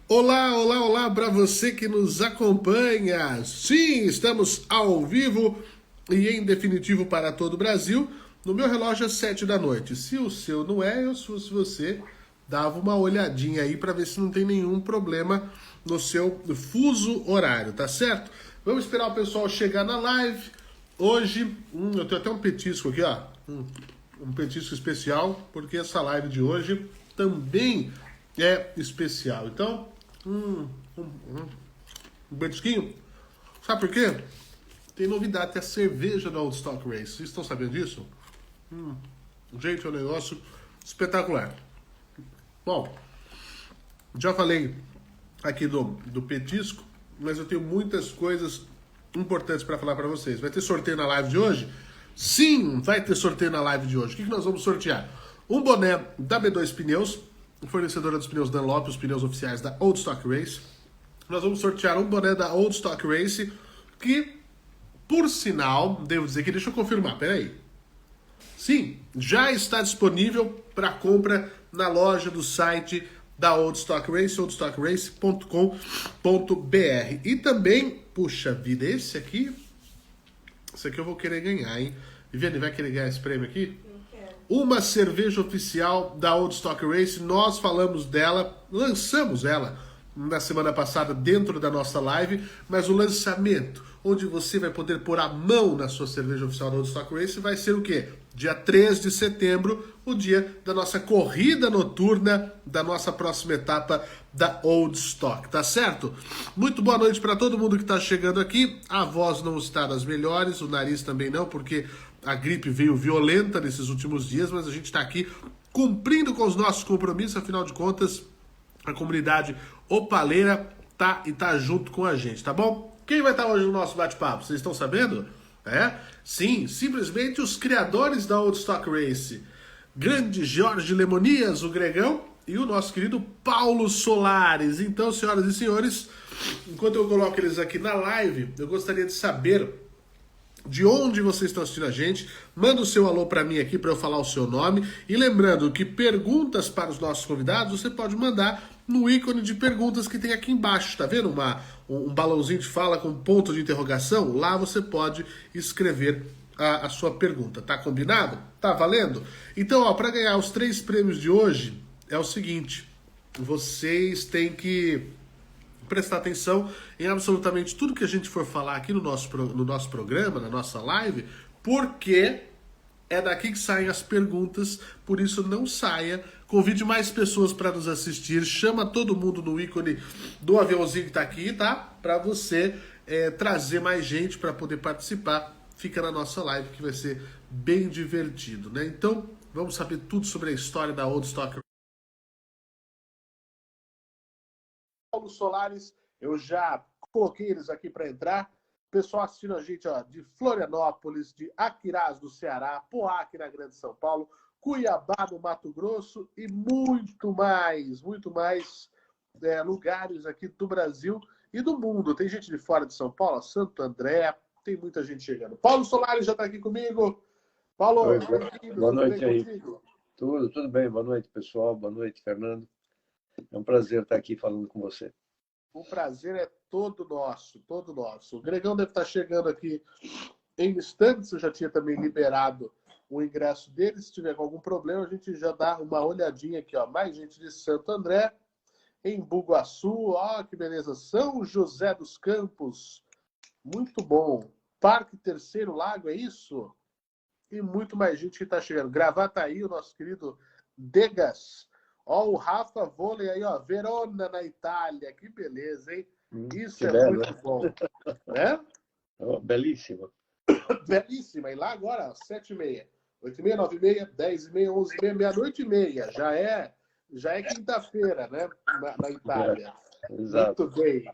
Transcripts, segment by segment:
Olá, olá, olá para você que nos acompanha. Sim, estamos ao vivo e em definitivo para todo o Brasil. No meu relógio às 7 da noite. Se o seu não é, eu se fosse você, dava uma olhadinha aí para ver se não tem nenhum problema no seu fuso horário, tá certo? Vamos esperar o pessoal chegar na live. Hoje, eu tenho até um petisco aqui, ó. Um petisco especial, porque essa live de hoje também é especial. Então, um petisquinho. Sabe por quê? Tem novidade, tem a cerveja da Old Stock Race. Vocês estão sabendo disso? Gente, é um negócio espetacular. Bom, já falei aqui do petisco, mas eu tenho muitas coisas importantes para falar para vocês. Vai ter sorteio na live de hoje? Sim, vai ter sorteio na live de hoje. O que nós vamos sortear? Um boné da B2 Pneus, fornecedora dos pneus Dunlop, os pneus oficiais da Old Stock Race. Nós vamos sortear um boné da Old Stock Race que, por sinal, devo dizer que, deixa eu confirmar, peraí. Sim, já está disponível para compra na loja do site da Old Stock Race, oldstockrace.com.br. E também, puxa vida, esse aqui eu vou querer ganhar, hein? Viviane, vai querer ganhar esse prêmio aqui? Uma cerveja oficial da Old Stock Race. Nós falamos dela, lançamos ela na semana passada dentro da nossa live, mas o lançamento, onde você vai poder pôr a mão na sua cerveja oficial da Old Stock Race, vai ser o quê? Dia 3 de setembro, o dia da nossa corrida noturna, da nossa próxima etapa da Old Stock, tá certo? Muito boa noite para todo mundo que está chegando aqui. A voz não está das melhores, o nariz também não, porque a gripe veio violenta nesses últimos dias, mas a gente está aqui cumprindo com os nossos compromissos, afinal de contas, a comunidade opaleira tá junto com a gente, tá bom? Quem vai estar hoje no nosso bate-papo? Vocês estão sabendo? Sim, simplesmente os criadores da Old Stock Race. Grande Jorge Lemonias, o Gregão, e o nosso querido Paulo Solares. Então, senhoras e senhores, enquanto eu coloco eles aqui na live, eu gostaria de saber de onde vocês estão assistindo a gente. Manda o seu alô para mim aqui para eu falar o seu nome. E lembrando que perguntas para os nossos convidados você pode mandar no ícone de perguntas que tem aqui embaixo. Tá vendo um balãozinho de fala com ponto de interrogação? Lá você pode escrever a sua pergunta. Tá combinado? Tá valendo? Então, para ganhar os 3 prêmios de hoje, é o seguinte. Vocês têm que prestar atenção em absolutamente tudo que a gente for falar aqui no nosso programa, na nossa live, porque é daqui que saem as perguntas, por isso não saia, convide mais pessoas para nos assistir, chama todo mundo no ícone do aviãozinho que está aqui, tá? Para você trazer mais gente para poder participar, fica na nossa live que vai ser bem divertido, né? Então, vamos saber tudo sobre a história da Old Stock. Paulo Solares, eu já coloquei eles aqui para entrar. Pessoal assistindo a gente de Florianópolis, de Aquirás, do Ceará, Poá, na Grande São Paulo, Cuiabá, no Mato Grosso e muito mais lugares aqui do Brasil e do mundo. Tem gente de fora de São Paulo, Santo André, tem muita gente chegando. Paulo Solares já está aqui comigo. Paulo, oi, boa noite aí. Contigo? Tudo bem. Boa noite, pessoal. Boa noite, Fernando. É um prazer estar aqui falando com você. O prazer é todo nosso, todo nosso. O Gregão deve estar chegando aqui em instantes. Eu já tinha também liberado o ingresso dele. Se tiver algum problema, a gente já dá uma olhadinha aqui. Mais gente de Santo André, em Bugaçu. Que beleza. São José dos Campos. Muito bom. Parque Terceiro Lago, é isso? E muito mais gente que está chegando. Gravataí, o nosso querido Degas. O Rafa Vôlei aí, Verona, na Itália. Que beleza, hein? Isso é belo, muito bom. Né? Belíssimo. Belíssima. E lá agora, 7h30. 8h30, 9h30, 10h30, 11h30, meia-noite e meia. Já é quinta-feira, né? Na Itália. Exato. Muito bem.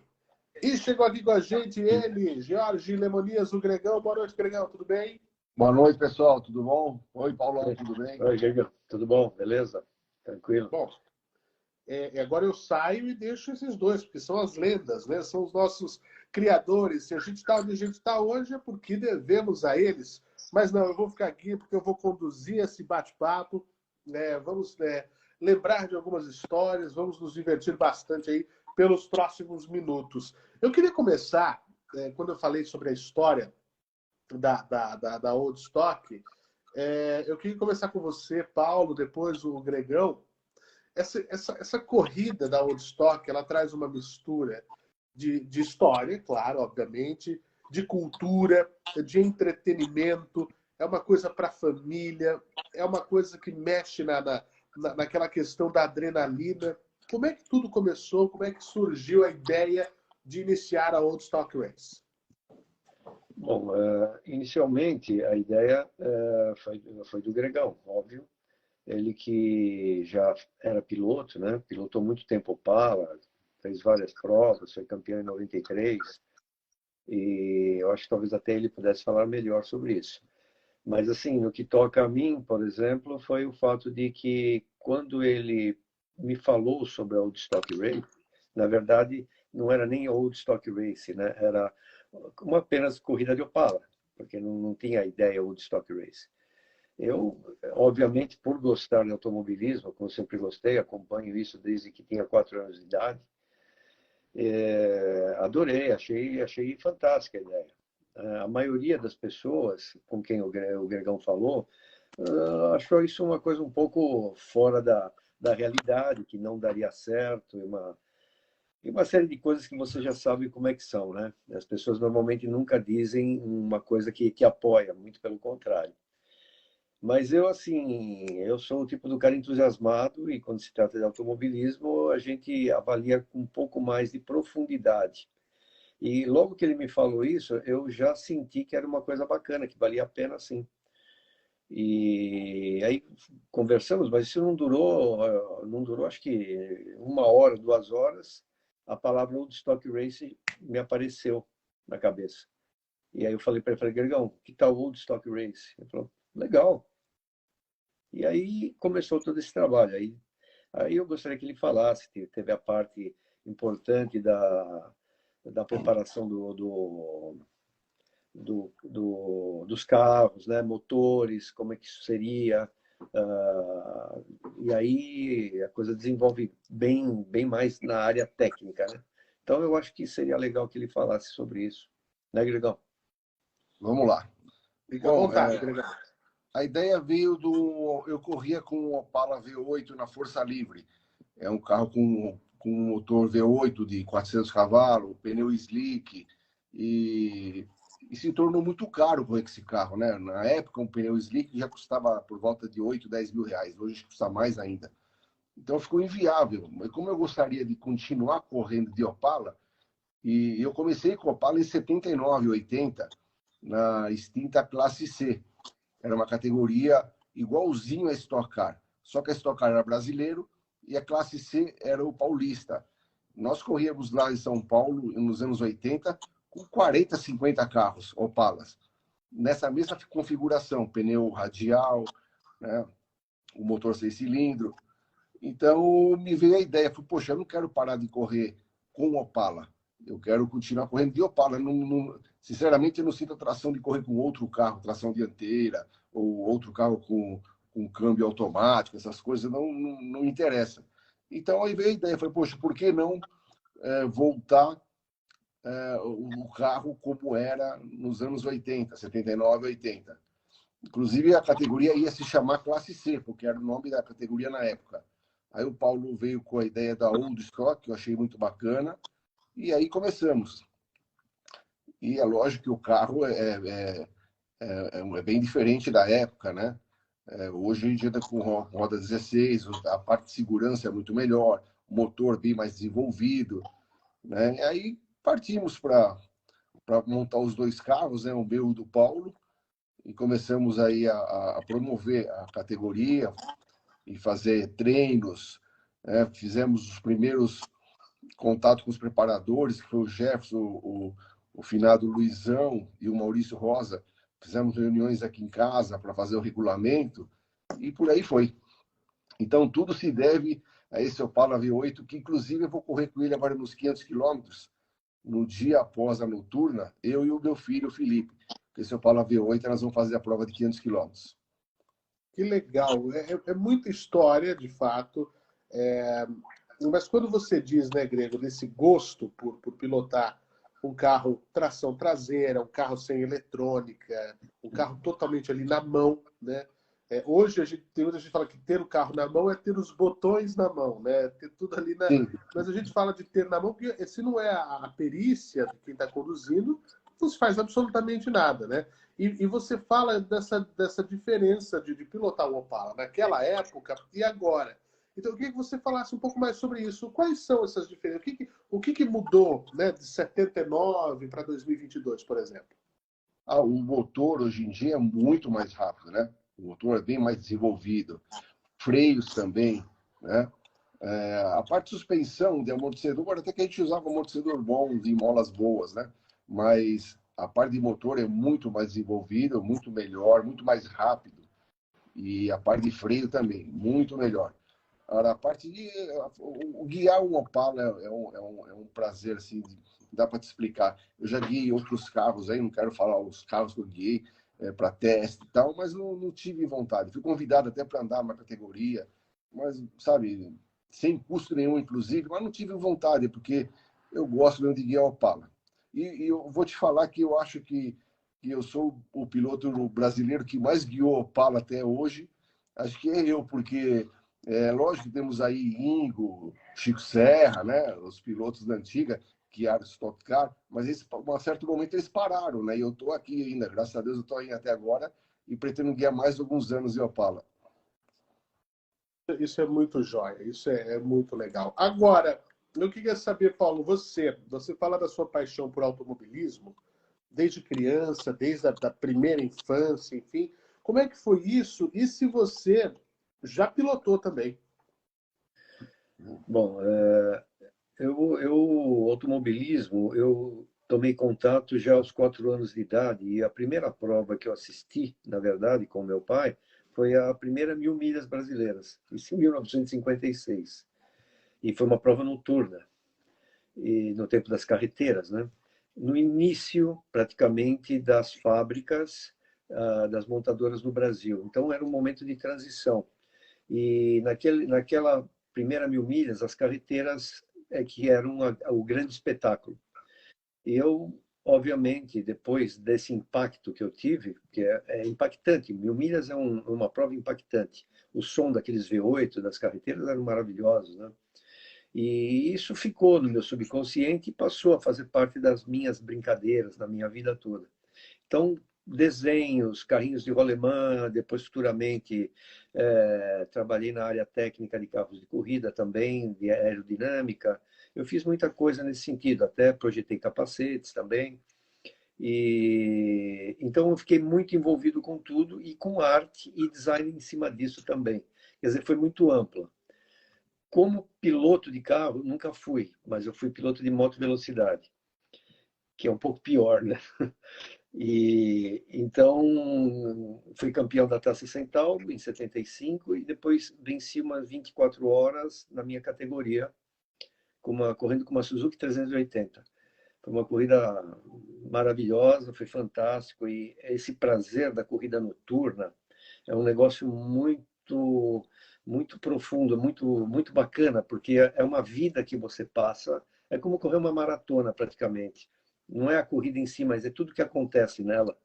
E chegou aqui com a gente ele, Jorge Lemonias, o Gregão. Boa noite, Gregão. Tudo bem? Boa noite, pessoal. Tudo bom? Oi, Paulão. Tudo bem? Oi, Gregão. Tudo bom? Beleza? Tranquilo. Bom, agora eu saio e deixo esses dois, porque são as lendas, né? São os nossos criadores. Se a gente está onde a gente está hoje é porque devemos a eles. Mas não, eu vou ficar aqui porque eu vou conduzir esse bate-papo. Vamos lembrar de algumas histórias, vamos nos divertir bastante aí pelos próximos minutos. Eu queria começar, quando eu falei sobre a história da Old Stock, eu queria começar com você, Paulo, depois o Gregão. Essa corrida da Old Stock, ela traz uma mistura de história, claro, obviamente, de cultura, de entretenimento, é uma coisa para a família, é uma coisa que mexe naquela questão da adrenalina. Como é que tudo começou? Como é que surgiu a ideia de iniciar a Old Stock Race? Bom, inicialmente a ideia foi do Gregão, óbvio. Ele que já era piloto, né? Pilotou muito tempo Opala, fez várias provas, foi campeão em 93. E eu acho que talvez até ele pudesse falar melhor sobre isso. Mas, assim, no que toca a mim, por exemplo, foi o fato de que quando ele me falou sobre a Old Stock Race, na verdade, não era nem Old Stock Race, né? Era uma apenas corrida de Opala, porque não tinha a ideia Old Stock Race. Eu, obviamente, por gostar de automobilismo, como sempre gostei, acompanho isso desde que tinha 4 anos de idade, adorei, achei fantástica a ideia. A maioria das pessoas com quem o Gregão falou achou isso uma coisa um pouco fora da realidade, que não daria certo, e uma série de coisas que você já sabe como é que são, né? As pessoas normalmente nunca dizem uma coisa que apoia, muito pelo contrário. Mas eu, assim, eu sou o tipo do cara entusiasmado e quando se trata de automobilismo, a gente avalia com um pouco mais de profundidade. E logo que ele me falou isso, eu já senti que era uma coisa bacana, que valia a pena, sim. E aí conversamos, mas isso não durou acho que 1 hora, 2 horas, a palavra Old Stock Race me apareceu na cabeça. E aí eu falei para ele, Gregão, que tal Old Stock Race? Ele falou, legal. E aí começou todo esse trabalho. Aí eu gostaria que ele falasse, teve a parte importante da preparação dos carros, né? Motores, como é que isso seria. E aí a coisa desenvolve bem mais na área técnica, né? Então eu acho que seria legal que ele falasse sobre isso. Né, Gregão? Vamos lá. Fica à vontade, Gregão. A ideia veio do... Eu corria com o Opala V8 na Força Livre. É um carro com um motor V8 de 400 cavalos, pneu slick, e se tornou muito caro com esse carro, né? Na época, um pneu slick já custava por volta de 8, 10 mil reais. Hoje custa mais ainda. Então ficou inviável. Mas como eu gostaria de continuar correndo de Opala, e eu comecei com Opala em 79, 80, na extinta classe C. Era uma categoria igualzinho a Stock Car. Só que a Stock Car era brasileiro e a classe C era o paulista. Nós corríamos lá em São Paulo, nos anos 80, com 40, 50 carros, Opalas. Nessa mesma configuração, pneu radial, né, o motor 6 cilindros. Então, me veio a ideia, falei, poxa, eu não quero parar de correr com Opala. Eu quero continuar correndo de Opala. Sinceramente, eu não sinto atração de correr com outro carro, tração dianteira, ou outro carro com câmbio automático, essas coisas não interessa. Então, aí veio a ideia, falei, poxa, por que não voltar o carro como era nos anos 80, 79, 80? Inclusive, a categoria ia se chamar Classe C, porque era o nome da categoria na época. Aí o Paulo veio com a ideia da Old Stock, que eu achei muito bacana, e aí começamos. E é lógico que o carro é bem diferente da época, né? Hoje a gente anda com roda 16, a parte de segurança é muito melhor, o motor bem mais desenvolvido, né? E aí partimos para montar os dois carros, né? O meu e o do Paulo, e começamos aí a promover a categoria e fazer treinos, né? Fizemos os primeiros contatos com os preparadores, que foi o Jefferson, o finado Luizão e o Maurício Rosa. Fizemos reuniões aqui em casa para fazer o regulamento e por aí foi. Então, tudo se deve a esse Opala V8, que inclusive eu vou correr com ele agora nos 500 quilômetros, no dia após a noturna, eu e o meu filho, o Felipe. Esse Opala V8, nós vamos fazer a prova de 500 quilômetros. Que legal. É muita história, de fato. Mas quando você diz, né, Grego, desse gosto por pilotar um carro tração traseira, um carro sem eletrônica, um carro totalmente ali na mão, né? Hoje tem muita gente que fala que ter o carro na mão é ter os botões na mão, né? Ter tudo ali na. Sim. Mas a gente fala de ter na mão, porque se não é a perícia de quem está conduzindo, não se faz absolutamente nada, né? E você fala dessa diferença de pilotar o Opala naquela época e agora. Então, eu queria que você falasse um pouco mais sobre isso. Quais são essas diferenças? O que mudou, né, de 79 para 2022, por exemplo? O motor hoje em dia é muito mais rápido, né? O motor é bem mais desenvolvido. Freios também, né? A parte de suspensão, de amortecedor, até que a gente usava amortecedor bom e molas boas, né? Mas a parte de motor é muito mais desenvolvida, muito melhor, muito mais rápido. E a parte de freio também, muito melhor. Agora, a parte de guiar um Opala é um prazer, assim, dá para te explicar. Eu já guiei outros carros aí, não quero falar os carros que eu guiei para teste e tal, mas não tive vontade. Fui convidado até para andar na categoria, mas, sabe, sem custo nenhum, inclusive, mas não tive vontade, porque eu gosto mesmo de guiar Opala. E eu vou te falar que eu acho que eu sou o piloto brasileiro que mais guiou Opala até hoje. Acho que é eu, porque lógico que temos aí Ingo, Chico Serra, né? Os pilotos da antiga que eram Stock Car, mas a um certo momento eles pararam, né? E eu estou aqui ainda, graças a Deus eu estou aí até agora e pretendo guiar mais alguns anos em Opala. Isso é muito jóia, isso é muito legal. Agora, eu queria saber, Paulo, você fala da sua paixão por automobilismo, desde criança, desde a da primeira infância, enfim. Como é que foi isso? E se você já pilotou também? Bom, automobilismo, eu tomei contato já aos 4 anos de idade e a primeira prova que eu assisti, na verdade, com meu pai, foi a primeira 1.000 milhas brasileiras, isso em 1956. E foi uma prova noturna, e no tempo das carreteiras, né? No início, praticamente, das fábricas, das montadoras no Brasil. Então, era um momento de transição. E naquela primeira 1.000 milhas, as carreteiras que eram o grande espetáculo. E eu, obviamente, depois desse impacto que eu tive, que é impactante, 1.000 milhas é uma prova impactante. O som daqueles V8 das carreteiras eram maravilhosos, né? E isso ficou no meu subconsciente e passou a fazer parte das minhas brincadeiras, da minha vida toda. Então, desenhos, carrinhos de rolemã, depois futuramente trabalhei na área técnica de carros de corrida também, de aerodinâmica. Eu fiz muita coisa nesse sentido, até projetei capacetes também. E então eu fiquei muito envolvido com tudo e com arte e design em cima disso também. Quer dizer, foi muito amplo. Como piloto de carro, nunca fui, mas eu fui piloto de moto velocidade, que é um pouco pior, né? E então fui campeão da Taça Centauro em 75 e depois venci umas 24 horas na minha categoria, correndo com uma Suzuki 380. Foi uma corrida maravilhosa, foi fantástico e esse prazer da corrida noturna é um negócio muito profundo, muito bacana, porque é uma vida que você passa, é como correr uma maratona praticamente. Não é a corrida em si, mas é tudo que acontece nela.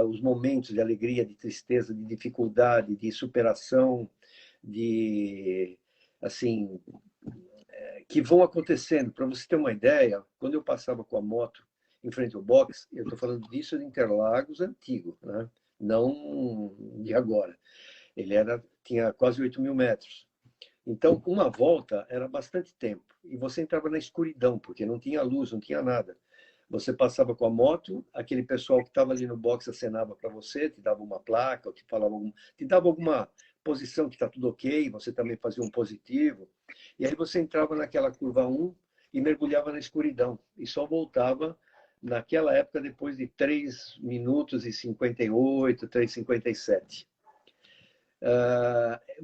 Os momentos de alegria, de tristeza, de dificuldade, de superação, de assim, que vão acontecendo. Para você ter uma ideia, quando eu passava com a moto em frente ao box, eu estou falando disso de Interlagos antigo, né? Não de agora. Ele tinha quase 8.000 metros. Então, uma volta era bastante tempo. E você entrava na escuridão, porque não tinha luz, não tinha nada. Você passava com a moto, aquele pessoal que estava ali no box acenava para você, te dava uma placa, te dava alguma posição que está tudo ok, você também fazia um positivo. E aí você entrava naquela curva 1 e mergulhava na escuridão. E só voltava naquela época depois de 3 minutos e 58, 3,57.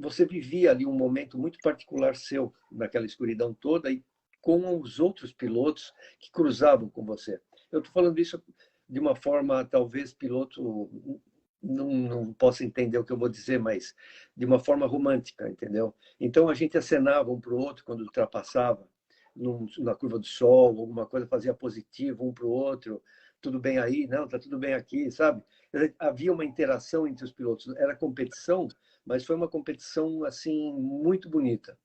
Você vivia ali um momento muito particular seu, naquela escuridão toda, e com os outros pilotos que cruzavam com você. Eu estou falando isso de uma forma, talvez, piloto não posso entender o que eu vou dizer, mas de uma forma romântica, entendeu? Então a gente acenava um para o outro quando ultrapassava na curva do sol, alguma coisa, fazia positivo um para o outro, tudo bem aí? Não, tá tudo bem aqui, sabe? Havia uma interação entre os pilotos, era competição, mas foi uma competição assim muito bonita.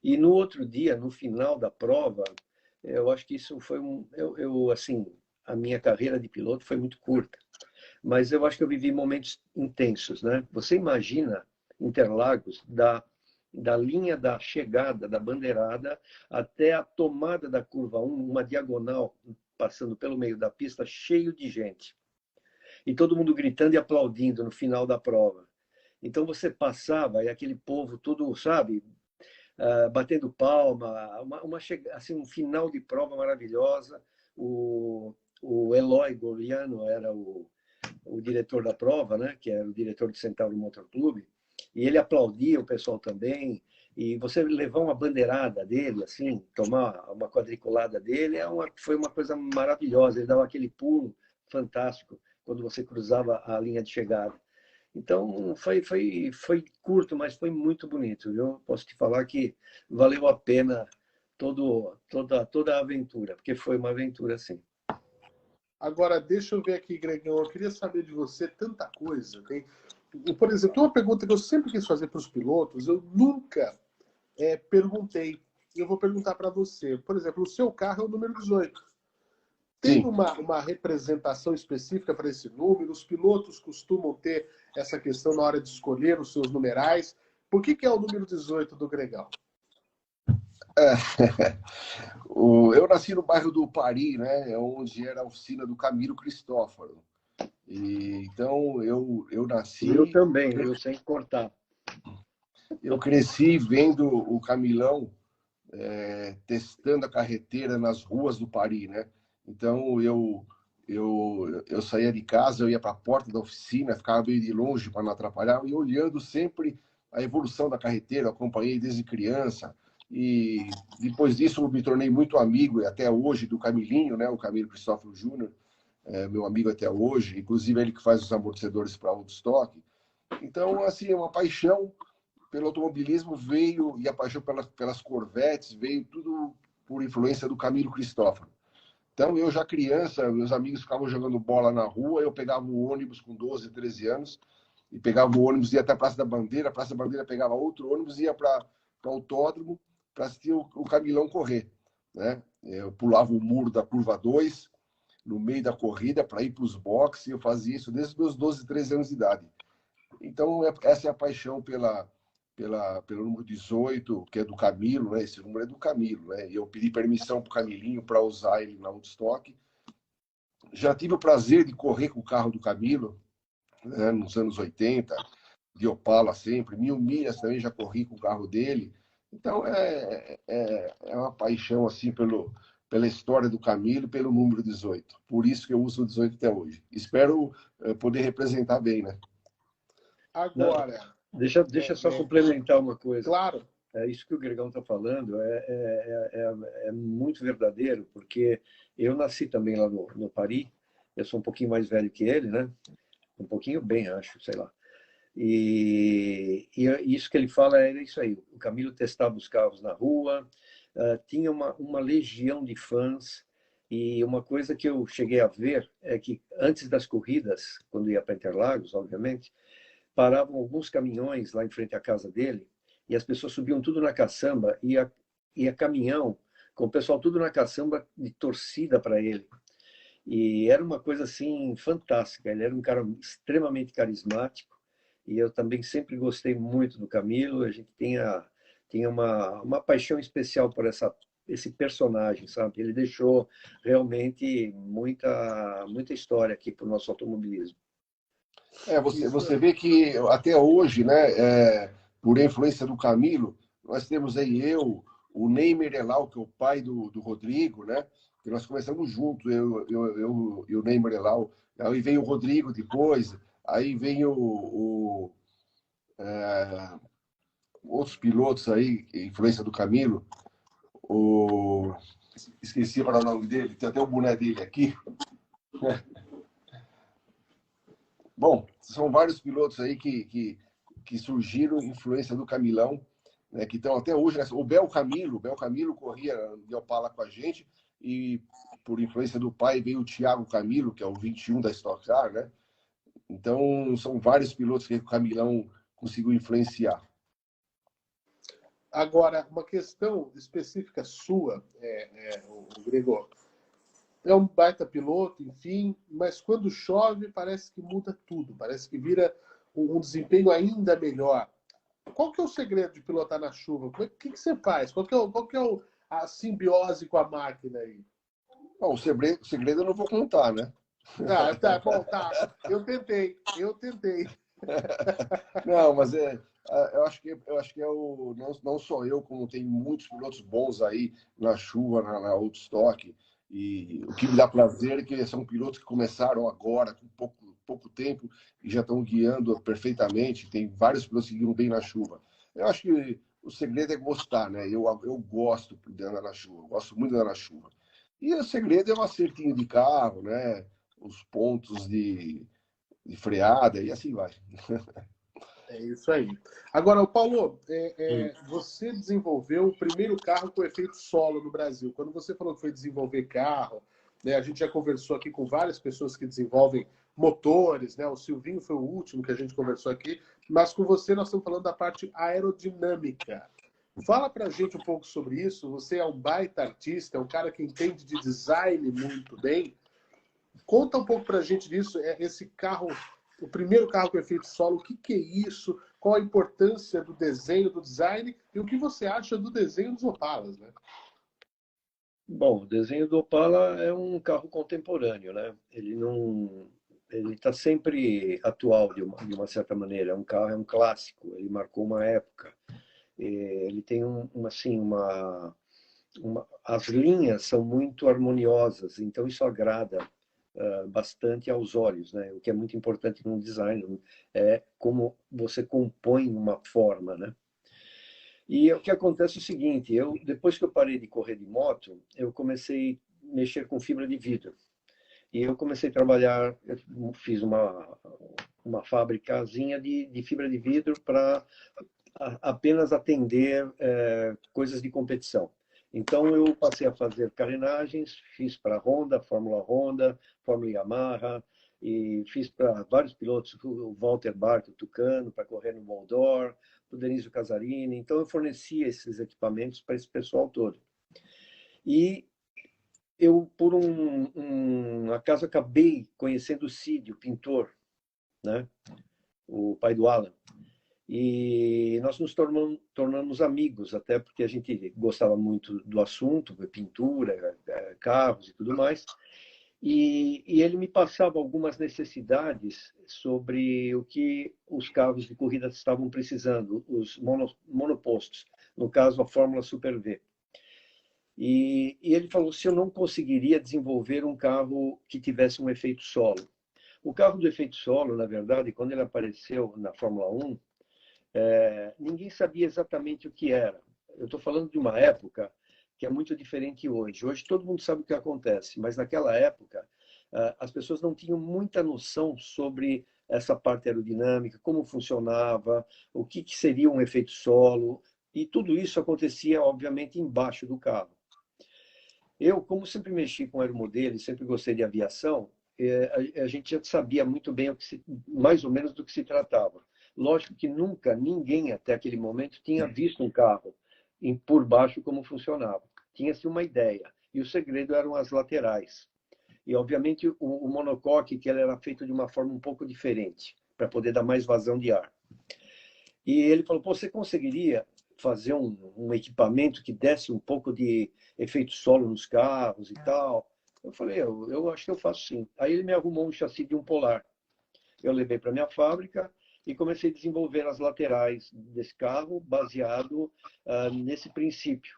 E no outro dia, no final da prova, eu acho que isso foi assim, a minha carreira de piloto foi muito curta, mas eu acho que eu vivi momentos intensos, né? Você imagina Interlagos da linha da chegada da bandeirada até a tomada da curva 1, uma diagonal passando pelo meio da pista, cheio de gente. E todo mundo gritando e aplaudindo no final da prova. Então você passava e aquele povo todo, sabe, batendo palma, assim, um final de prova maravilhosa. O Eloy Goliano era o diretor da prova, né, que era o diretor do Centauro Motor Clube, e ele aplaudia o pessoal também. E você levar uma bandeirada dele, assim, tomar uma quadriculada dele, foi uma coisa maravilhosa. Ele dava aquele pulo fantástico quando você cruzava a linha de chegada. Então, foi curto, mas foi muito bonito, viu? Posso te falar que valeu a pena toda a aventura, porque foi uma aventura, sim. Agora, deixa eu ver aqui, Gregão. Eu queria saber de você tanta coisa. Tem, por exemplo, uma pergunta que eu sempre quis fazer para os pilotos, eu nunca perguntei. Eu vou perguntar para você. Por exemplo, o seu carro é o número 18. Tem uma representação específica para esse número? Os pilotos costumam ter essa questão na hora de escolher os seus numerais. Por que é o número 18 do Gregão? Eu nasci no bairro do Paris, né, onde era a oficina do Camilo Cristófaro. Então, eu nasci... Eu também, eu sem cortar. Eu cresci vendo o Camilão testando a carreteira nas ruas do Paris, né? Então, eu saía de casa, eu ia para a porta da oficina, ficava meio de longe para não atrapalhar, e olhando sempre a evolução da carreteira, eu acompanhei desde criança. E depois disso, eu me tornei muito amigo, e até hoje, do Camilinho, né? O Camilo Cristóforo Júnior, meu amigo até hoje, inclusive ele que faz os amortecedores para autostock. Então, assim, uma paixão pelo automobilismo veio, e a paixão pelas Corvettes veio tudo por influência do Camilo Cristóforo. Então, eu já criança, meus amigos ficavam jogando bola na rua, eu pegava o ônibus com 12, 13 anos, e pegava o ônibus, ia até a Praça da Bandeira, a Praça da Bandeira pegava outro ônibus, ia para o autódromo para assistir o Camilão correr, né? Eu pulava o muro da curva 2, no meio da corrida, para ir para os boxes, e eu fazia isso desde os meus 12, 13 anos de idade. Então, essa é a paixão pelo número 18, que é do Camilo, né? Esse número é do Camilo, né? E eu pedi permissão para o Camilinho para usar ele na Woodstock. Já tive o prazer de correr com o carro do Camilo, né? Nos anos 80, de Opala sempre, 1000 milhas também já corri com o carro dele. Então, é uma paixão assim pela história do Camilo e pelo número 18. Por isso que eu uso o 18 até hoje. Espero poder representar bem, né? Agora... Deixa só complementar uma coisa. Claro. Isso que o Gregão está falando é muito verdadeiro, porque eu nasci também lá no Paris, eu sou um pouquinho mais velho que ele, né? Um pouquinho bem, acho, sei lá. E isso que ele fala era isso aí. O Camilo testava os carros na rua, tinha uma legião de fãs, e uma coisa que eu cheguei a ver é que antes das corridas, quando ia para Interlagos, obviamente, paravam alguns caminhões lá em frente à casa dele e as pessoas subiam tudo na caçamba e ia caminhão com o pessoal tudo na caçamba de torcida para ele. E era uma coisa assim fantástica. Ele era um cara extremamente carismático e eu também sempre gostei muito do Camilo. A gente tinha uma paixão especial por esse personagem, sabe? Ele deixou realmente muita história aqui para o nosso automobilismo. Você vê que até hoje, né, por influência do Camilo, nós temos aí o Ney Merelau, que é o pai do Rodrigo, né? Que nós começamos juntos, eu e o Ney Merelau. Aí vem o Rodrigo depois, aí vem outros pilotos aí, influência do Camilo. Esqueci para o nome dele, tem até o boné dele aqui. Bom, são vários pilotos aí que surgiram influência do Camilão, né, que estão até hoje. O Bel Camilo corria de Opala com a gente, e por influência do pai veio o Thiago Camilo, que é o 21 da Stock Car, né? Então, são vários pilotos que o Camilão conseguiu influenciar. Agora, uma questão específica sua, o Gregor, é um baita piloto, enfim, mas quando chove parece que muda tudo, parece que vira um desempenho ainda melhor. Qual que é o segredo de pilotar na chuva? O que você faz? Qual que é a simbiose com a máquina aí? Bom, o segredo eu não vou contar, né? Ah, tá, bom, tá. Eu tentei. Não, mas eu acho que é não só eu, como tem muitos pilotos bons aí na chuva, na Woodstock. E o que me dá prazer é que são pilotos que começaram agora, com pouco tempo, e já estão guiando perfeitamente. Tem vários pilotos que guiam bem na chuva. Eu acho que o segredo é gostar, né? Eu gosto de andar na chuva, gosto muito de andar na chuva. E o segredo é o acertinho de carro, né? Os pontos de freada e assim vai. É isso aí. Agora, Paulo, Hum. você desenvolveu o primeiro carro com efeito solo no Brasil. Quando você falou que foi desenvolver carro, né, a gente já conversou aqui com várias pessoas que desenvolvem motores, né? O Silvinho foi o último que a gente conversou aqui, mas com você nós estamos falando da parte aerodinâmica. Fala pra gente um pouco sobre isso. Você é um baita artista, é um cara que entende de design muito bem. Conta um pouco pra gente disso, esse carro, o primeiro carro com efeito solo, o que é isso? Qual a importância do desenho, do design e o que você acha do desenho dos Opalas, né? Bom, o desenho do Opala é um carro contemporâneo, né? Ele está sempre atual de uma certa maneira. É um carro, é um clássico. Ele marcou uma época. Ele tem as linhas são muito harmoniosas, então isso agrada bastante aos olhos, né? O que é muito importante no design é como você compõe uma forma, né? E o que acontece é o seguinte, depois que eu parei de correr de moto, eu comecei a mexer com fibra de vidro. E eu comecei a trabalhar, eu fiz uma fabricazinha de fibra de vidro para apenas atender coisas de competição. Então eu passei a fazer carenagens, fiz para Honda, Fórmula Yamaha, e fiz para vários pilotos, o Walter Bart, o Tucano, para correr no Moldor, o Denizio Casarini. Então eu fornecia esses equipamentos para esse pessoal todo. E eu, por um acaso, acabei conhecendo o Cid, o pintor, né? O pai do Alan. E nós nos tornamos amigos, até porque a gente gostava muito do assunto, pintura, carros e tudo mais. E ele me passava algumas necessidades sobre o que os carros de corrida estavam precisando, os monopostos, no caso a Fórmula Super V. E ele falou se eu não conseguiria desenvolver um carro que tivesse um efeito solo. O carro do efeito solo, na verdade, quando ele apareceu na Fórmula 1, ninguém sabia exatamente o que era. Eu estou falando de uma época que é muito diferente hoje. Hoje todo mundo sabe o que acontece, mas naquela época as pessoas não tinham muita noção sobre essa parte aerodinâmica, como funcionava, o que seria um efeito solo, e tudo isso acontecia, obviamente, embaixo do carro. Eu, como sempre mexi com aeromodelo e sempre gostei de aviação, a gente já sabia muito bem mais ou menos do que se tratava. Lógico que nunca ninguém até aquele momento tinha visto um carro por baixo como funcionava. Tinha-se uma ideia. E o segredo eram as laterais. E, obviamente, o monocoque, que ele era feito de uma forma um pouco diferente, para poder dar mais vazão de ar. E ele falou, você conseguiria fazer um equipamento que desse um pouco de efeito solo nos carros e tal? Eu falei, eu acho que eu faço sim. Aí ele me arrumou um chassi de um Polar. Eu levei para minha fábrica e comecei a desenvolver as laterais desse carro baseado nesse princípio,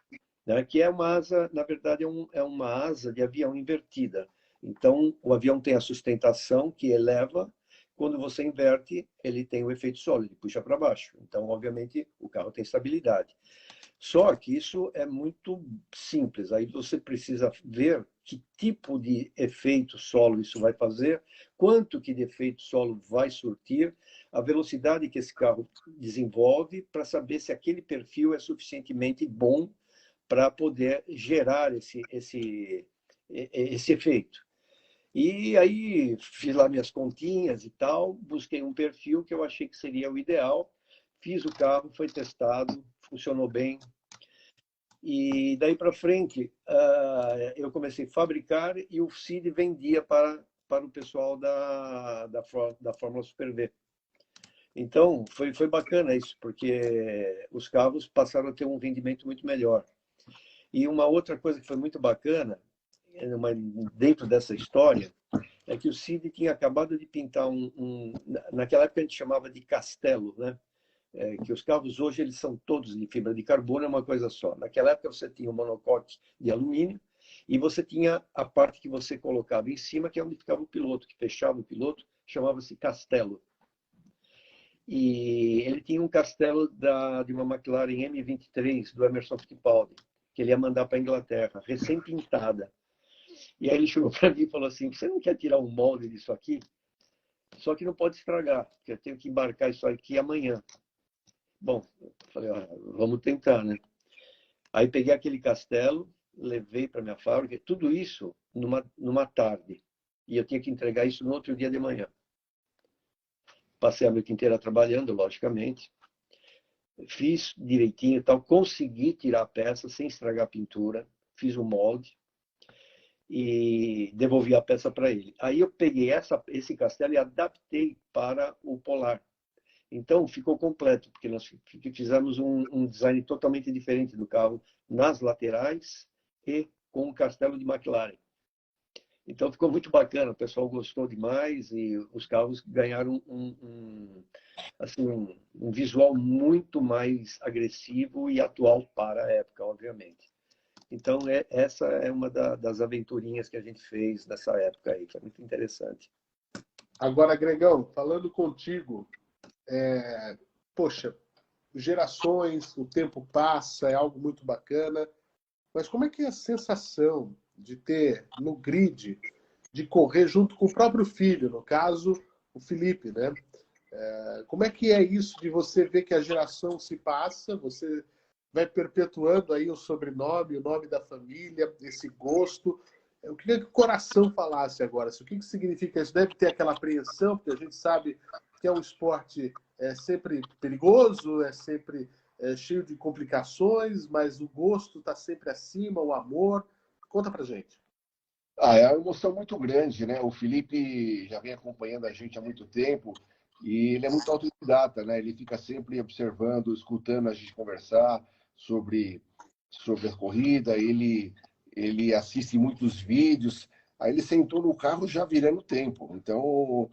né? Que é uma asa, na verdade, é uma asa de avião invertida. Então, o avião tem a sustentação que eleva, quando você inverte, ele tem o efeito solo, ele puxa para baixo. Então, obviamente, o carro tem estabilidade. Só que isso é muito simples. Aí você precisa ver que tipo de efeito solo isso vai fazer, quanto que de efeito solo vai surtir, a velocidade que esse carro desenvolve, para saber se aquele perfil é suficientemente bom para poder gerar esse efeito. E aí fiz lá minhas continhas e tal, busquei um perfil que eu achei que seria o ideal, fiz o carro, foi testado, funcionou bem. E daí para frente, eu comecei a fabricar e o CID vendia para o pessoal da Fórmula Super V. Então, foi bacana isso, porque os carros passaram a ter um rendimento muito melhor. E uma outra coisa que foi muito bacana, dentro dessa história, é que o Cid tinha acabado de pintar naquela época a gente chamava de castelo, né? Que os carros hoje eles são todos de fibra de carbono, é uma coisa só. Naquela época você tinha o monocoque de alumínio e você tinha a parte que você colocava em cima, que é onde ficava o piloto, que fechava o piloto, chamava-se castelo. E ele tinha um castelo de uma McLaren M23 do Emerson Fittipaldi, que ele ia mandar para a Inglaterra, recém-pintada. E aí ele chegou para mim e falou assim: você não quer tirar um molde disso aqui? Só que não pode estragar, porque eu tenho que embarcar isso aqui amanhã. Bom, eu falei, vamos tentar, né? Aí peguei aquele castelo, levei para minha fábrica, tudo isso numa tarde. E eu tinha que entregar isso no outro dia de manhã. Passei a noite inteira trabalhando, logicamente. Fiz direitinho e tal, consegui tirar a peça sem estragar a pintura, fiz o molde e devolvi a peça para ele. Aí eu peguei esse castelo e adaptei para o Polar. Então, ficou completo, porque nós fizemos um design totalmente diferente do carro nas laterais e com o castelo de McLaren. Então, ficou muito bacana, o pessoal gostou demais e os carros ganharam um visual muito mais agressivo e atual para a época, obviamente. Então, essa é uma das aventurinhas que a gente fez nessa época aí, foi muito interessante. Agora, Gregão, falando contigo, poxa, gerações, o tempo passa, é algo muito bacana, mas como é que é a sensação de ter no grid, de correr junto com o próprio filho, no caso, o Felipe, né? Como é que é isso de você ver que a geração se passa, você vai perpetuando aí o sobrenome, o nome da família, esse gosto. Eu queria que o coração falasse agora, o que significa isso? Deve ter aquela apreensão, porque a gente sabe que é um esporte sempre perigoso, é sempre cheio de complicações, mas o gosto está sempre acima, o amor. Conta pra gente. É uma emoção muito grande, né? O Felipe já vem acompanhando a gente há muito tempo e ele é muito autodidata, né? Ele fica sempre observando, escutando a gente conversar sobre a corrida, ele assiste muitos vídeos. Aí ele sentou no carro já virando tempo. Então,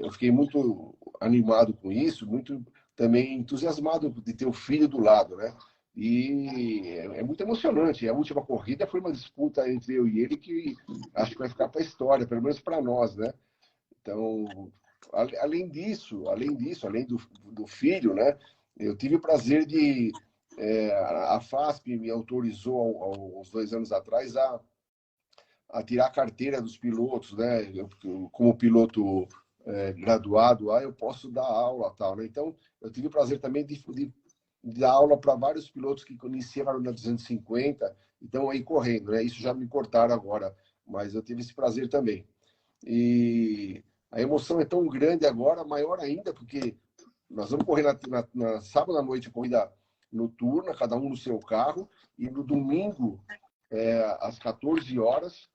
eu fiquei muito animado com isso, muito também entusiasmado de ter o filho do lado, né? E é muito emocionante. A última corrida foi uma disputa entre eu e ele que acho que vai ficar para a história, pelo menos para nós, né? Então, além disso, além do filho, né? Eu tive o prazer de a FASP me autorizou há uns 2 anos atrás a tirar a carteira dos pilotos, né? Como piloto graduado, eu posso dar aula, tal, né? Então, eu tive o prazer também de dar aula para vários pilotos que iniciaram na 250, então aí correndo, né? Isso já me cortaram agora, mas eu tive esse prazer também. E a emoção é tão grande agora, maior ainda, porque nós vamos correr na sábado à noite, corrida noturna, cada um no seu carro, e no domingo, às 14 horas,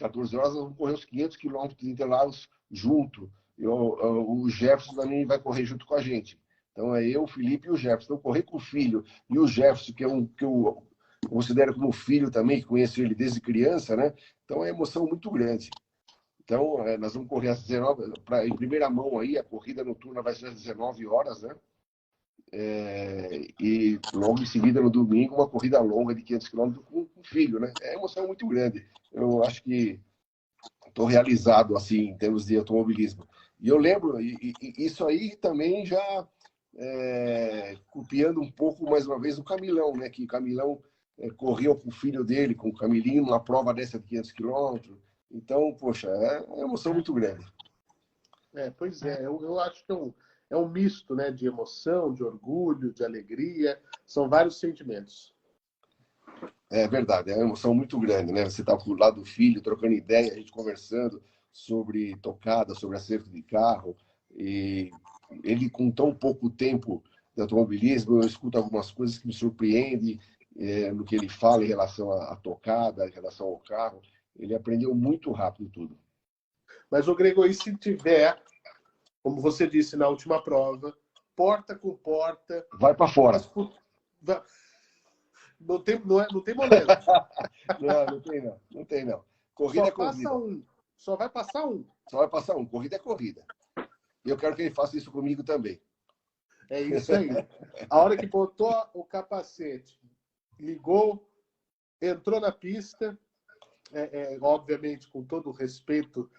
nós vamos correr os 500 quilômetros de Interlagos junto. O Jefferson também vai correr junto com a gente. Então é eu, o Felipe e o Jefferson. Então, correr com o filho e o Jefferson, que eu considero como filho também, que conheço ele desde criança, né? Então é uma emoção muito grande. Então, nós vamos correr às 19 em primeira mão aí, a corrida noturna vai ser às 19 horas, né? E logo em seguida, no domingo, uma corrida longa de 500 km com o filho, né? É uma emoção muito grande. Eu acho que estou realizado, assim, em termos de automobilismo. E eu lembro, e isso aí também já copiando um pouco, mais uma vez, o Camilão, né? Que o Camilão correu com o filho dele, com o Camilinho, numa prova dessa de 500 quilômetros. Então, poxa, é uma emoção muito grande. Pois é, eu acho que é um misto, né, de emoção, de orgulho, de alegria, são vários sentimentos. É verdade, é uma emoção muito grande, né? Você está do lado do filho, trocando ideia, a gente conversando sobre tocada, sobre acerto de carro, e ele com tão pouco tempo de automobilismo, eu escuto algumas coisas que me surpreendem no que ele fala em relação à tocada, em relação ao carro. Ele aprendeu muito rápido tudo. Mas o Gregor, e se tiver, como você disse na última prova, porta com porta... Vai para fora. Não tem moleza. Não tem não. Corrida Só é corrida. passa um. Só vai passar um. Só vai passar um. Corrida é corrida. E eu quero que ele faça isso comigo também. É isso aí. A hora que botou o capacete, ligou, entrou na pista, obviamente com todo o respeito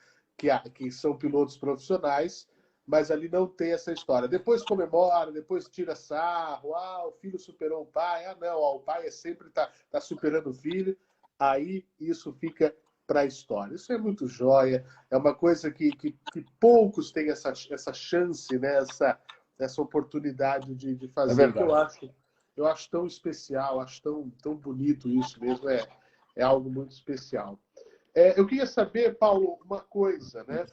que são pilotos profissionais, mas ali não tem essa história. Depois comemora, depois tira sarro, o filho superou o pai, não, o pai sempre tá superando o filho, aí isso fica para a história. Isso é muito joia, é uma coisa que poucos têm essa chance, né? essa oportunidade de fazer, que eu acho tão especial, acho tão bonito isso mesmo, é algo muito especial. Eu queria saber, Paulo, uma coisa, né?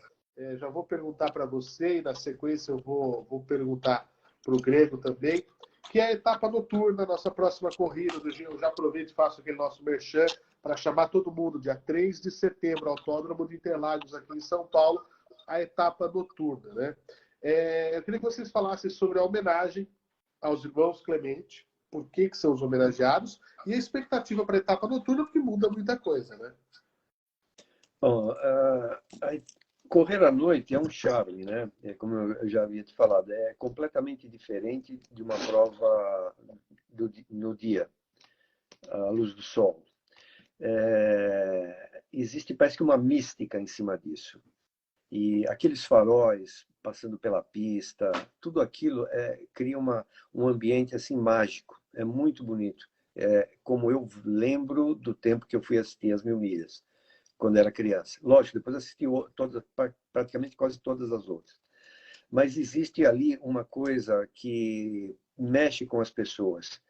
Já vou perguntar para você e na sequência eu vou perguntar para o Grego também, que é a etapa noturna, nossa próxima corrida do Giro. Eu já aproveito e faço aquele nosso merchan para chamar todo mundo, dia 3 de setembro, Autódromo de Interlagos, aqui em São Paulo, a etapa noturna, né? Eu queria que vocês falassem sobre a homenagem aos irmãos Clemente, por que são os homenageados, e a expectativa para a etapa noturna, porque muda muita coisa, né? Bom, correr à noite é um charme, né? Como eu já havia te falado, é completamente diferente de uma prova no dia, à luz do sol. Existe, parece que uma mística em cima disso. E aqueles faróis passando pela pista, tudo aquilo cria um ambiente assim mágico. É muito bonito. Como eu lembro do tempo que eu fui assistir as 1000 milhas, quando era criança. Lógico, depois assisti praticamente quase todas as outras. Mas existe ali uma coisa que mexe com as pessoas.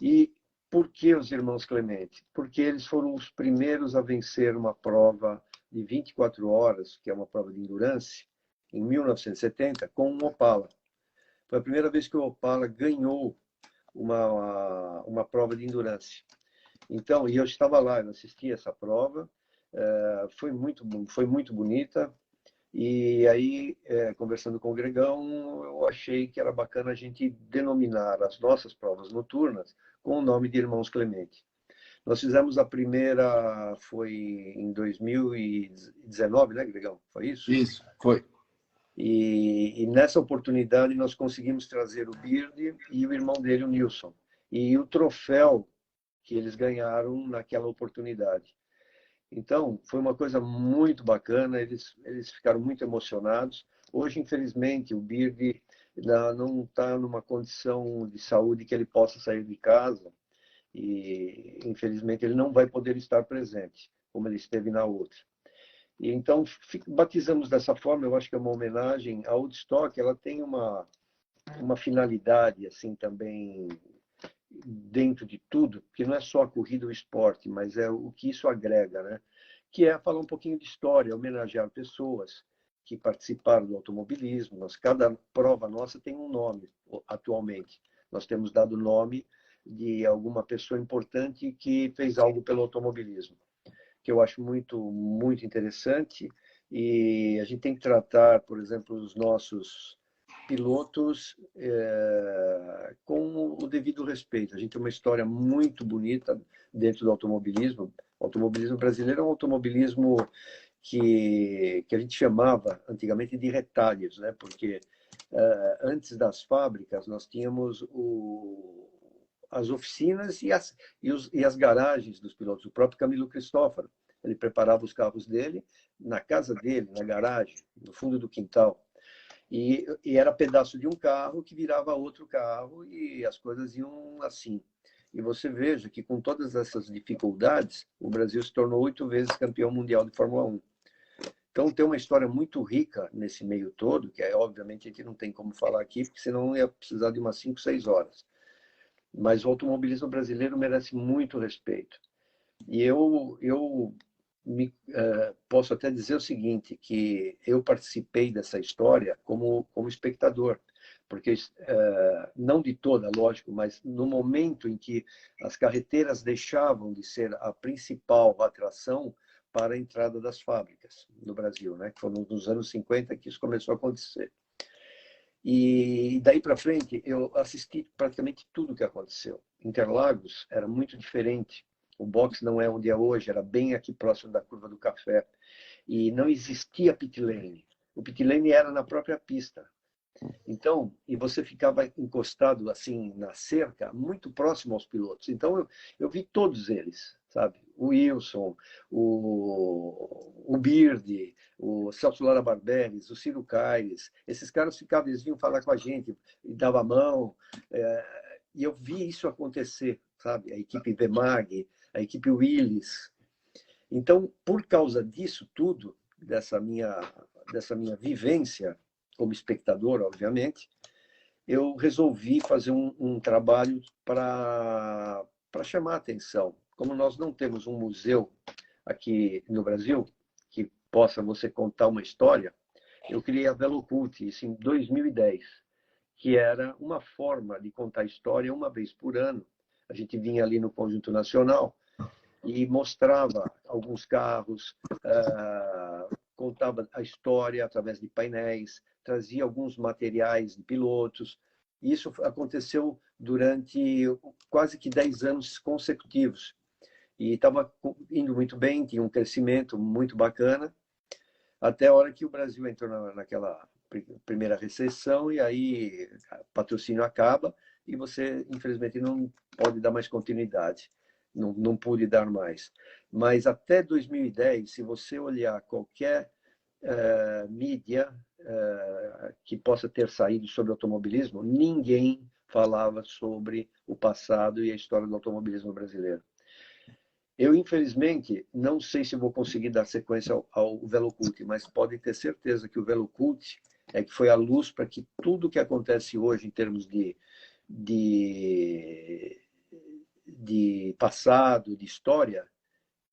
E por que os irmãos Clemente? Porque eles foram os primeiros a vencer uma prova de 24 horas, que é uma prova de endurance, em 1970, com um Opala. Foi a primeira vez que o Opala ganhou uma prova de endurance. Então, e eu estava lá, eu assisti essa prova, foi muito bonita. E aí, conversando com o Gregão, eu achei que era bacana a gente denominar as nossas provas noturnas com o nome de Irmãos Clemente. Nós fizemos a primeira, foi em 2019, né, Gregão? Foi isso? Isso, foi. E nessa oportunidade nós conseguimos trazer o Bird e o irmão dele, o Nilson. E o troféu que eles ganharam naquela oportunidade. Então, foi uma coisa muito bacana, eles ficaram muito emocionados. Hoje, infelizmente, o Bird não está numa condição de saúde que ele possa sair de casa e, infelizmente, ele não vai poder estar presente, como ele esteve na outra. E, então, batizamos dessa forma, eu acho que é uma homenagem. A Woodstock, ela tem uma finalidade, assim, também dentro de tudo, que não é só a corrida ou o esporte, mas é o que isso agrega, né? Que é falar um pouquinho de história, homenagear pessoas que participaram do automobilismo. Cada prova nossa tem um nome atualmente. Nós temos dado nome de alguma pessoa importante que fez algo pelo automobilismo, que eu acho muito interessante. E a gente tem que tratar, por exemplo, os nossos pilotos com o devido respeito. A gente tem uma história muito bonita dentro do automobilismo. O automobilismo brasileiro é um automobilismo que a gente chamava antigamente de retalhos, né? Porque antes das fábricas nós tínhamos as oficinas e as garagens dos pilotos. O próprio Camilo Cristófaro, ele preparava os carros dele na casa dele, na garagem, no fundo do quintal. E era pedaço de um carro que virava outro carro e as coisas iam assim. E você veja que com todas essas dificuldades, o Brasil se tornou 8 vezes campeão mundial de Fórmula 1. Então tem uma história muito rica nesse meio todo, que obviamente a gente não tem como falar aqui, porque senão ia precisar de umas 5, 6 horas. Mas o automobilismo brasileiro merece muito respeito. E posso até dizer o seguinte, que eu participei dessa história como espectador, porque não de toda, lógico, mas no momento em que as carreteiras deixavam de ser a principal atração para a entrada das fábricas no Brasil, né? Que foram nos anos 50 que isso começou a acontecer. E daí para frente eu assisti praticamente tudo o que aconteceu. Interlagos era muito diferente. O box não é onde é hoje, era bem aqui próximo da Curva do Café. E não existia pit lane. O pit lane era na própria pista. Então, e você ficava encostado assim na cerca, muito próximo aos pilotos. Então, eu vi todos eles, sabe? O Wilson, o Birdi, o Celso Lara Barberis, o Ciro Caires. Esses caras ficavam, eles vinham falar com a gente, e dava a mão. E eu vi isso acontecer, sabe? A equipe Vemag, a equipe Willis. Então, por causa disso tudo, dessa minha vivência como espectador, obviamente, eu resolvi fazer um trabalho para chamar a atenção. Como nós não temos um museu aqui no Brasil que possa você contar uma história, eu criei a Velocult, isso em 2010, que era uma forma de contar história uma vez por ano. A gente vinha ali no Conjunto Nacional e mostrava alguns carros, contava a história através de painéis, trazia alguns materiais de pilotos. Isso aconteceu durante quase que 10 anos consecutivos. E estava indo muito bem, tinha um crescimento muito bacana, até a hora que o Brasil entrou naquela primeira recessão, e aí o patrocínio acaba e você, infelizmente, não pode dar mais continuidade. Não pude dar mais. Mas até 2010, se você olhar qualquer mídia que possa ter saído sobre automobilismo, ninguém falava sobre o passado e a história do automobilismo brasileiro. Eu, infelizmente, não sei se vou conseguir dar sequência ao Velocult, mas podem ter certeza que o Velocult que foi a luz para que tudo que acontece hoje em termos de passado, de história,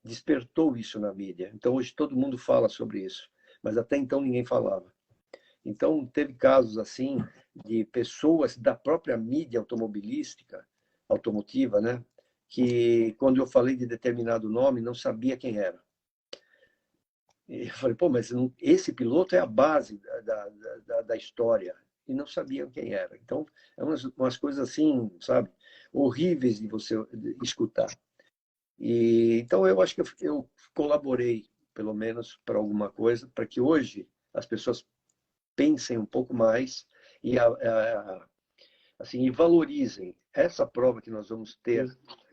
despertou isso na mídia. Então, hoje todo mundo fala sobre isso, mas até então ninguém falava. Então, teve casos assim de pessoas da própria mídia automotiva, né? Que quando eu falei de determinado nome, não sabia quem era. E eu falei, pô, mas esse piloto é a base da história. E não sabiam quem era. Então, é umas coisas assim, sabe, horríveis de você escutar. Então, eu acho que eu colaborei, pelo menos, para alguma coisa, para que hoje as pessoas pensem um pouco mais e valorizem. Essa prova que nós vamos ter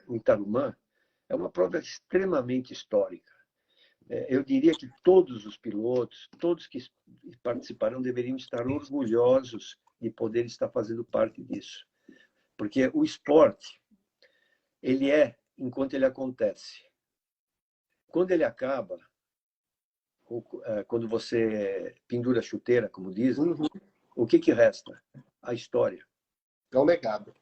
em Tarumã é uma prova extremamente histórica. Eu diria que todos os pilotos, todos que participarão, deveriam estar orgulhosos de poder estar fazendo parte disso. Porque o esporte, ele enquanto ele acontece. Quando ele acaba, quando você pendura a chuteira, como dizem, o que resta? A história. É um legado.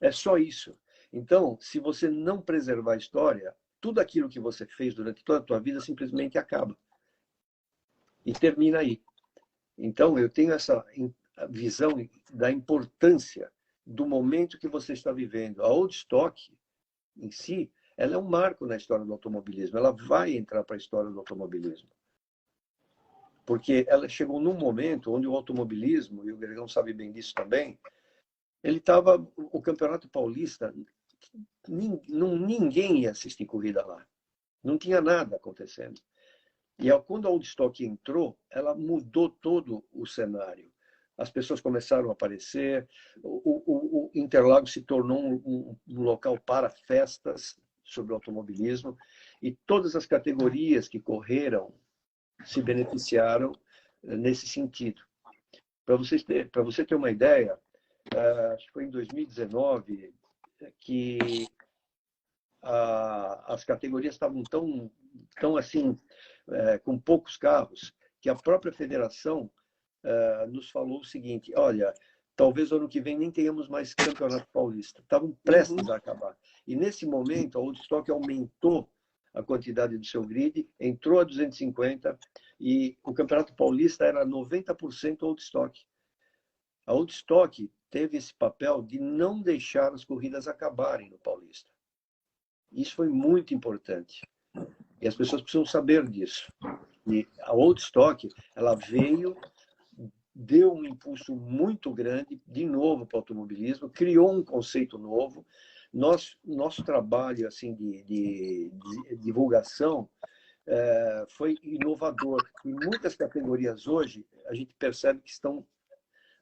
É só isso. Então, se você não preservar a história, tudo aquilo que você fez durante toda a tua vida simplesmente acaba. E termina aí. Então, eu tenho essa visão da importância do momento que você está vivendo. A Old Stock, em si, ela é um marco na história do automobilismo. Ela vai entrar para a história do automobilismo. Porque ela chegou num momento onde o automobilismo, e o Gregão sabe bem disso também, o Campeonato Paulista, ninguém ia assistir corrida lá. Não tinha nada acontecendo. E quando a Old Stock entrou, ela mudou todo o cenário. As pessoas começaram a aparecer, o Interlagos se tornou um local para festas sobre o automobilismo, e todas as categorias que correram se beneficiaram nesse sentido. Para você ter uma ideia, acho que foi em 2019 que as categorias estavam tão assim, com poucos carros, que a própria federação nos falou o seguinte: olha, talvez ano que vem nem tenhamos mais campeonato paulista. Estavam prestes a acabar. E nesse momento, a Oldstock aumentou a quantidade do seu grid, entrou a 250 e o campeonato paulista era 90% Oldstock. A Oldstock teve esse papel de não deixar as corridas acabarem no Paulista. Isso foi muito importante. E as pessoas precisam saber disso. E a Oldstock, ela veio, deu um impulso muito grande, de novo, para o automobilismo, criou um conceito novo. Nosso trabalho assim, de divulgação foi inovador. Em muitas categorias hoje, a gente percebe que estão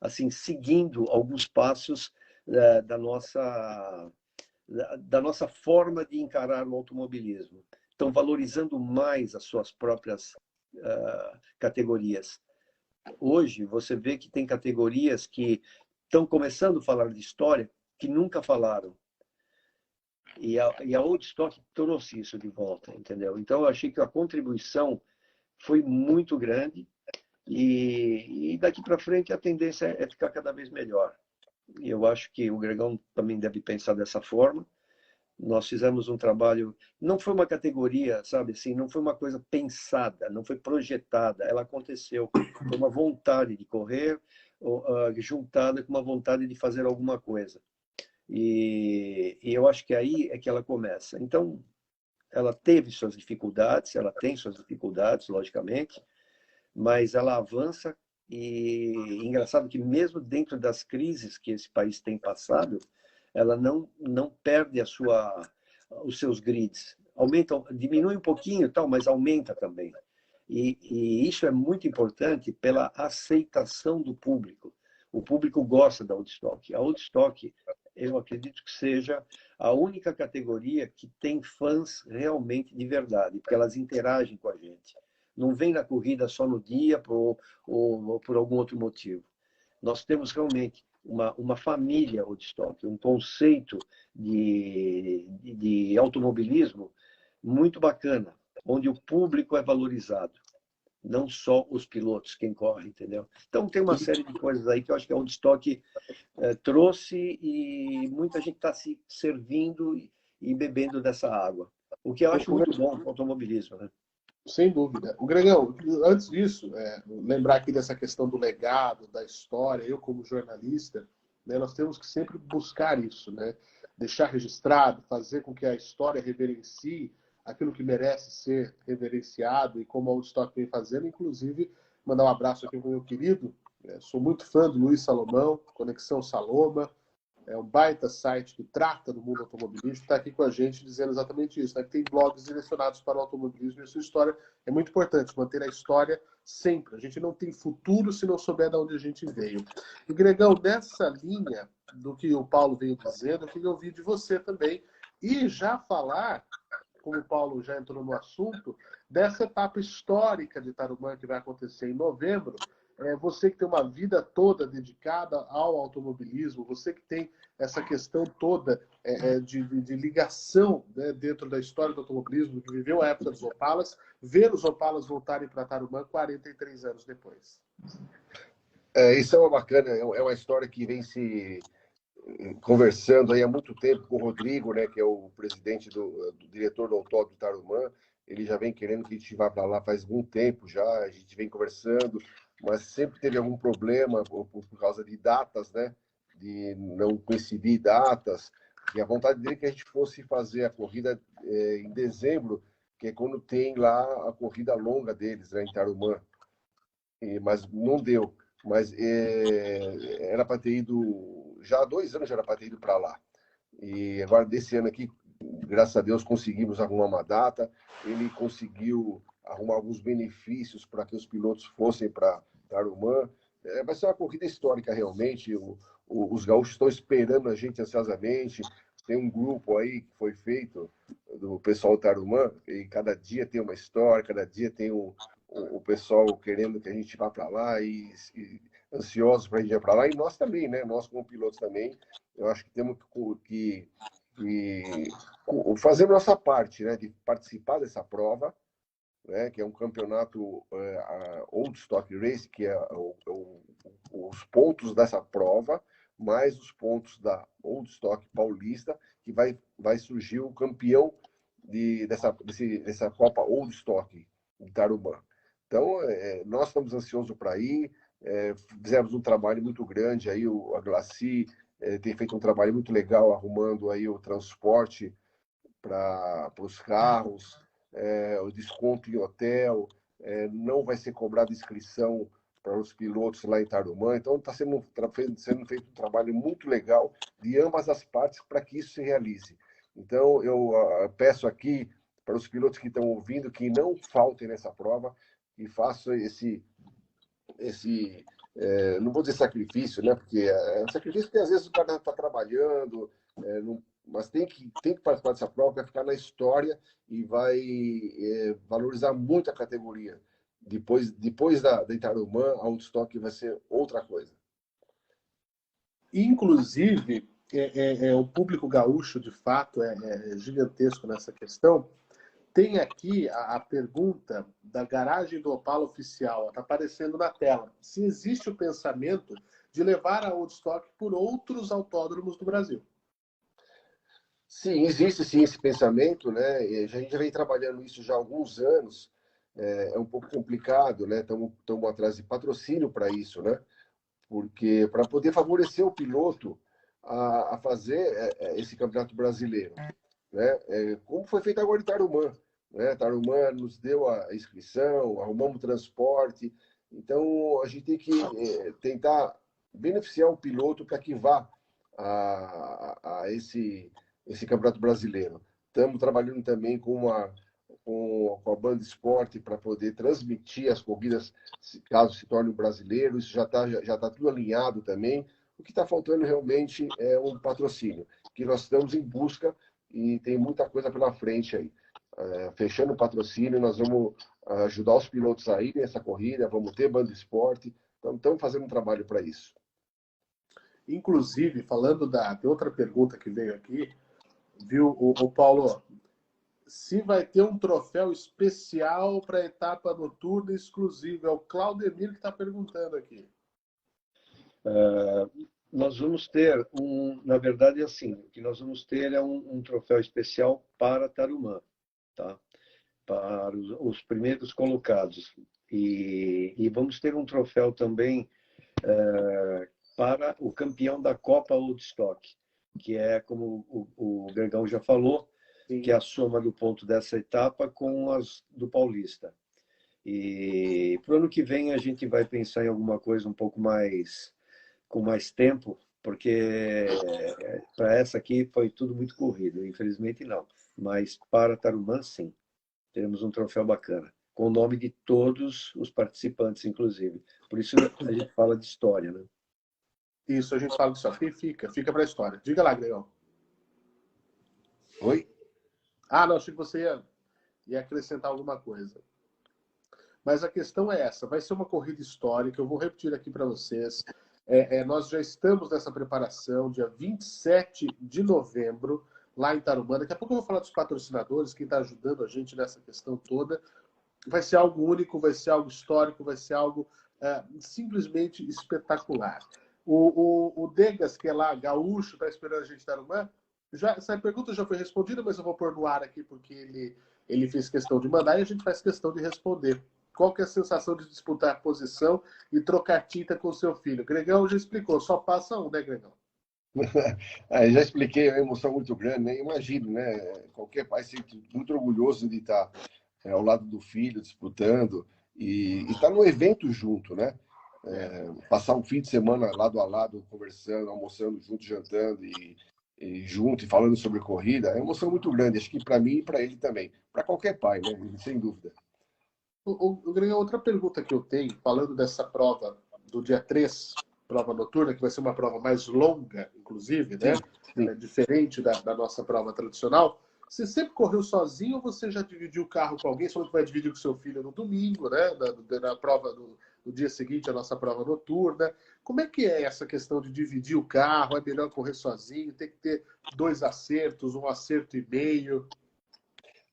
assim, seguindo alguns passos da nossa forma de encarar o automobilismo. Estão valorizando mais as suas próprias categorias. Hoje, você vê que tem categorias que estão começando a falar de história que nunca falaram. E a Oldstock trouxe isso de volta, entendeu? Então, eu achei que a contribuição foi muito grande e daqui para frente a tendência é ficar cada vez melhor. E eu acho que o Gregão também deve pensar dessa forma. Nós fizemos um trabalho, não foi uma categoria, sabe assim, não foi uma coisa pensada, não foi projetada, ela aconteceu. Foi uma vontade de correr, juntada com uma vontade de fazer alguma coisa. E eu acho que aí é que ela começa. Então, ela teve suas dificuldades, ela tem suas dificuldades, logicamente, mas ela avança e engraçado que mesmo dentro das crises que esse país tem passado, ela não perde os seus grids. Aumenta, diminui um pouquinho, tal, mas aumenta também. E isso é muito importante pela aceitação do público. O público gosta da Oldstock. A Oldstock, eu acredito que seja a única categoria que tem fãs realmente de verdade, porque elas interagem com a gente. Não vem na corrida só no dia ou por algum outro motivo. Nós temos realmente uma família Oldstock, um conceito de automobilismo muito bacana, onde o público é valorizado, não só os pilotos, quem corre, entendeu? Então tem uma série de coisas aí que eu acho que a Oldstock trouxe e muita gente está se servindo e bebendo dessa água, o que eu acho muito bom para o automobilismo, né? Sem dúvida. O Gregão, antes disso, lembrar aqui dessa questão do legado, da história, eu como jornalista, né, nós temos que sempre buscar isso, né? Deixar registrado, fazer com que a história reverencie aquilo que merece ser reverenciado e como a Oldstock vem fazendo, inclusive mandar um abraço aqui para o meu querido, sou muito fã do Luiz Salomão, Conexão Saloma, é um baita site que trata do mundo automobilístico, está aqui com a gente dizendo exatamente isso, né? Que tem blogs direcionados para o automobilismo e a sua história é muito importante, manter a história sempre. A gente não tem futuro se não souber de onde a gente veio. E, Gregão, nessa linha do que o Paulo veio dizendo, eu queria ouvir de você também e já falar, como o Paulo já entrou no assunto, dessa etapa histórica de Tarumã que vai acontecer em novembro. Você que tem uma vida toda dedicada ao automobilismo, você que tem essa questão toda de ligação, né, dentro da história do automobilismo, que viveu a época dos Opalas, ver os Opalas voltarem para Tarumã 43 anos depois. Isso é uma bacana, é uma história que vem se conversando aí há muito tempo com o Rodrigo, né, que é o presidente do diretor do Autódromo de Tarumã. Ele já vem querendo que a gente vá para lá faz algum tempo já, a gente vem conversando, mas sempre teve algum problema por causa de datas, né? De não coincidir datas. E a vontade dele é que a gente fosse fazer a corrida em dezembro, que é quando tem lá a corrida longa deles, né, em Tarumã. Mas não deu. Mas era para ter ido, já há 2 anos já era para ter ido para lá. E agora, desse ano aqui, graças a Deus, conseguimos arrumar uma data. Ele conseguiu arrumar alguns benefícios para que os pilotos fossem para Tarumã. Vai ser uma corrida histórica, realmente. Os gaúchos estão esperando a gente ansiosamente. Tem um grupo aí que foi feito do pessoal do Tarumã, e cada dia tem uma história, cada dia tem o pessoal querendo que a gente vá para lá. E ansiosos para ir para lá, e nós também, né? Nós como pilotos também, eu acho que temos que fazer nossa parte, né? De participar dessa prova, né? Que é um campeonato Old Stock Race, que é os pontos dessa prova, mais os pontos da Old Stock Paulista, que vai surgir o campeão dessa Copa Old Stock de Tarumã. Então, nós estamos ansiosos para ir, fizemos um trabalho muito grande, aí a Glaci tem feito um trabalho muito legal arrumando aí o transporte para os carros, o desconto em hotel, não vai ser cobrada inscrição para os pilotos lá em Tarumã. Então, está sendo feito um trabalho muito legal de ambas as partes para que isso se realize. Então, eu peço aqui para os pilotos que estão ouvindo que não faltem nessa prova, que façam não vou dizer sacrifício, né? Porque é um sacrifício que às vezes o cara está trabalhando, mas tem que participar dessa prova, vai ficar na história e vai valorizar muito a categoria. Depois da Itarumã, a Woodstock vai ser outra coisa. Inclusive, o público gaúcho, de fato, é gigantesco nessa questão. Tem aqui a pergunta da garagem do Opala oficial, está aparecendo na tela. Se existe o pensamento de levar a Woodstock por outros autódromos do Brasil? Sim, existe sim esse pensamento, né? A gente já vem trabalhando isso já há alguns anos. É um pouco complicado, né? Estamos atrás de patrocínio para isso, né? Porque para poder favorecer o piloto a fazer esse campeonato brasileiro, né? Como foi feito agora em Tarumã, né? Tarumã nos deu a inscrição, arrumamos o transporte, então a gente tem que tentar beneficiar o piloto para que vá a esse campeonato brasileiro. Estamos trabalhando também com a Band Esporte para poder transmitir as corridas, caso se torne um brasileiro. Isso já tá tudo alinhado também. O que está faltando realmente é um patrocínio, que nós estamos em busca e tem muita coisa pela frente aí. Fechando o patrocínio, nós vamos ajudar os pilotos a irem nessa corrida, vamos ter Band Esporte, então estamos fazendo um trabalho para isso. Inclusive, falando tem outra pergunta que veio aqui, viu, o Paulo, se vai ter um troféu especial para a etapa noturna exclusiva. É o Claudemir que está perguntando aqui. Nós vamos ter na verdade, assim, o que nós vamos ter é um troféu especial para Tarumã, tá? Para os primeiros colocados. E vamos ter um troféu também para o campeão da Copa Woodstock, que é, como o Gregão já falou, sim, que é a soma do ponto dessa etapa com as do Paulista. E para o ano que vem a gente vai pensar em alguma coisa um pouco mais, com mais tempo, porque para essa aqui foi tudo muito corrido, infelizmente não. Mas para Tarumã, sim, teremos um troféu bacana, com o nome de todos os participantes, inclusive. Por isso a gente fala de história, né? Isso, a gente fala de história. Fica para a história. Diga lá, Gregão. Oi? Não, achei que você ia acrescentar alguma coisa. Mas a questão é essa, vai ser uma corrida histórica, eu vou repetir aqui para vocês. Nós já estamos nessa preparação, dia 27 de novembro, lá em Tarumã. Daqui a pouco eu vou falar dos patrocinadores, quem está ajudando a gente nessa questão toda. Vai ser algo único, vai ser algo histórico, vai ser algo simplesmente espetacular. O Degas, que é lá, gaúcho, está esperando a gente em Tarumã. Essa pergunta já foi respondida, mas eu vou pôr no ar aqui porque ele fez questão de mandar e a gente faz questão de responder. Qual que é a sensação de disputar a posição e trocar tinta com o seu filho? Gregão já explicou, só passa um, né, Gregão? Já expliquei, é uma emoção muito grande, né? Imagino, né? Qualquer pai se sente muito orgulhoso de estar ao lado do filho, disputando, e estar no evento junto, né? Passar um fim de semana lado a lado, conversando, almoçando junto, jantando e junto e falando sobre corrida, é uma emoção muito grande. Acho que para mim e para ele também. Para qualquer pai, né? Sem dúvida. Gregão, outra pergunta que eu tenho, falando dessa prova do dia 3, prova noturna, que vai ser uma prova mais longa, inclusive, né? Sim. Diferente da nossa prova tradicional. Você sempre correu sozinho ou você já dividiu o carro com alguém? Você falou que vai dividir com seu filho no domingo, né? Na prova no dia seguinte a nossa prova noturna. Como é que é essa questão de dividir o carro? É melhor correr sozinho? Tem que ter 2 acertos, 1 acerto e meio?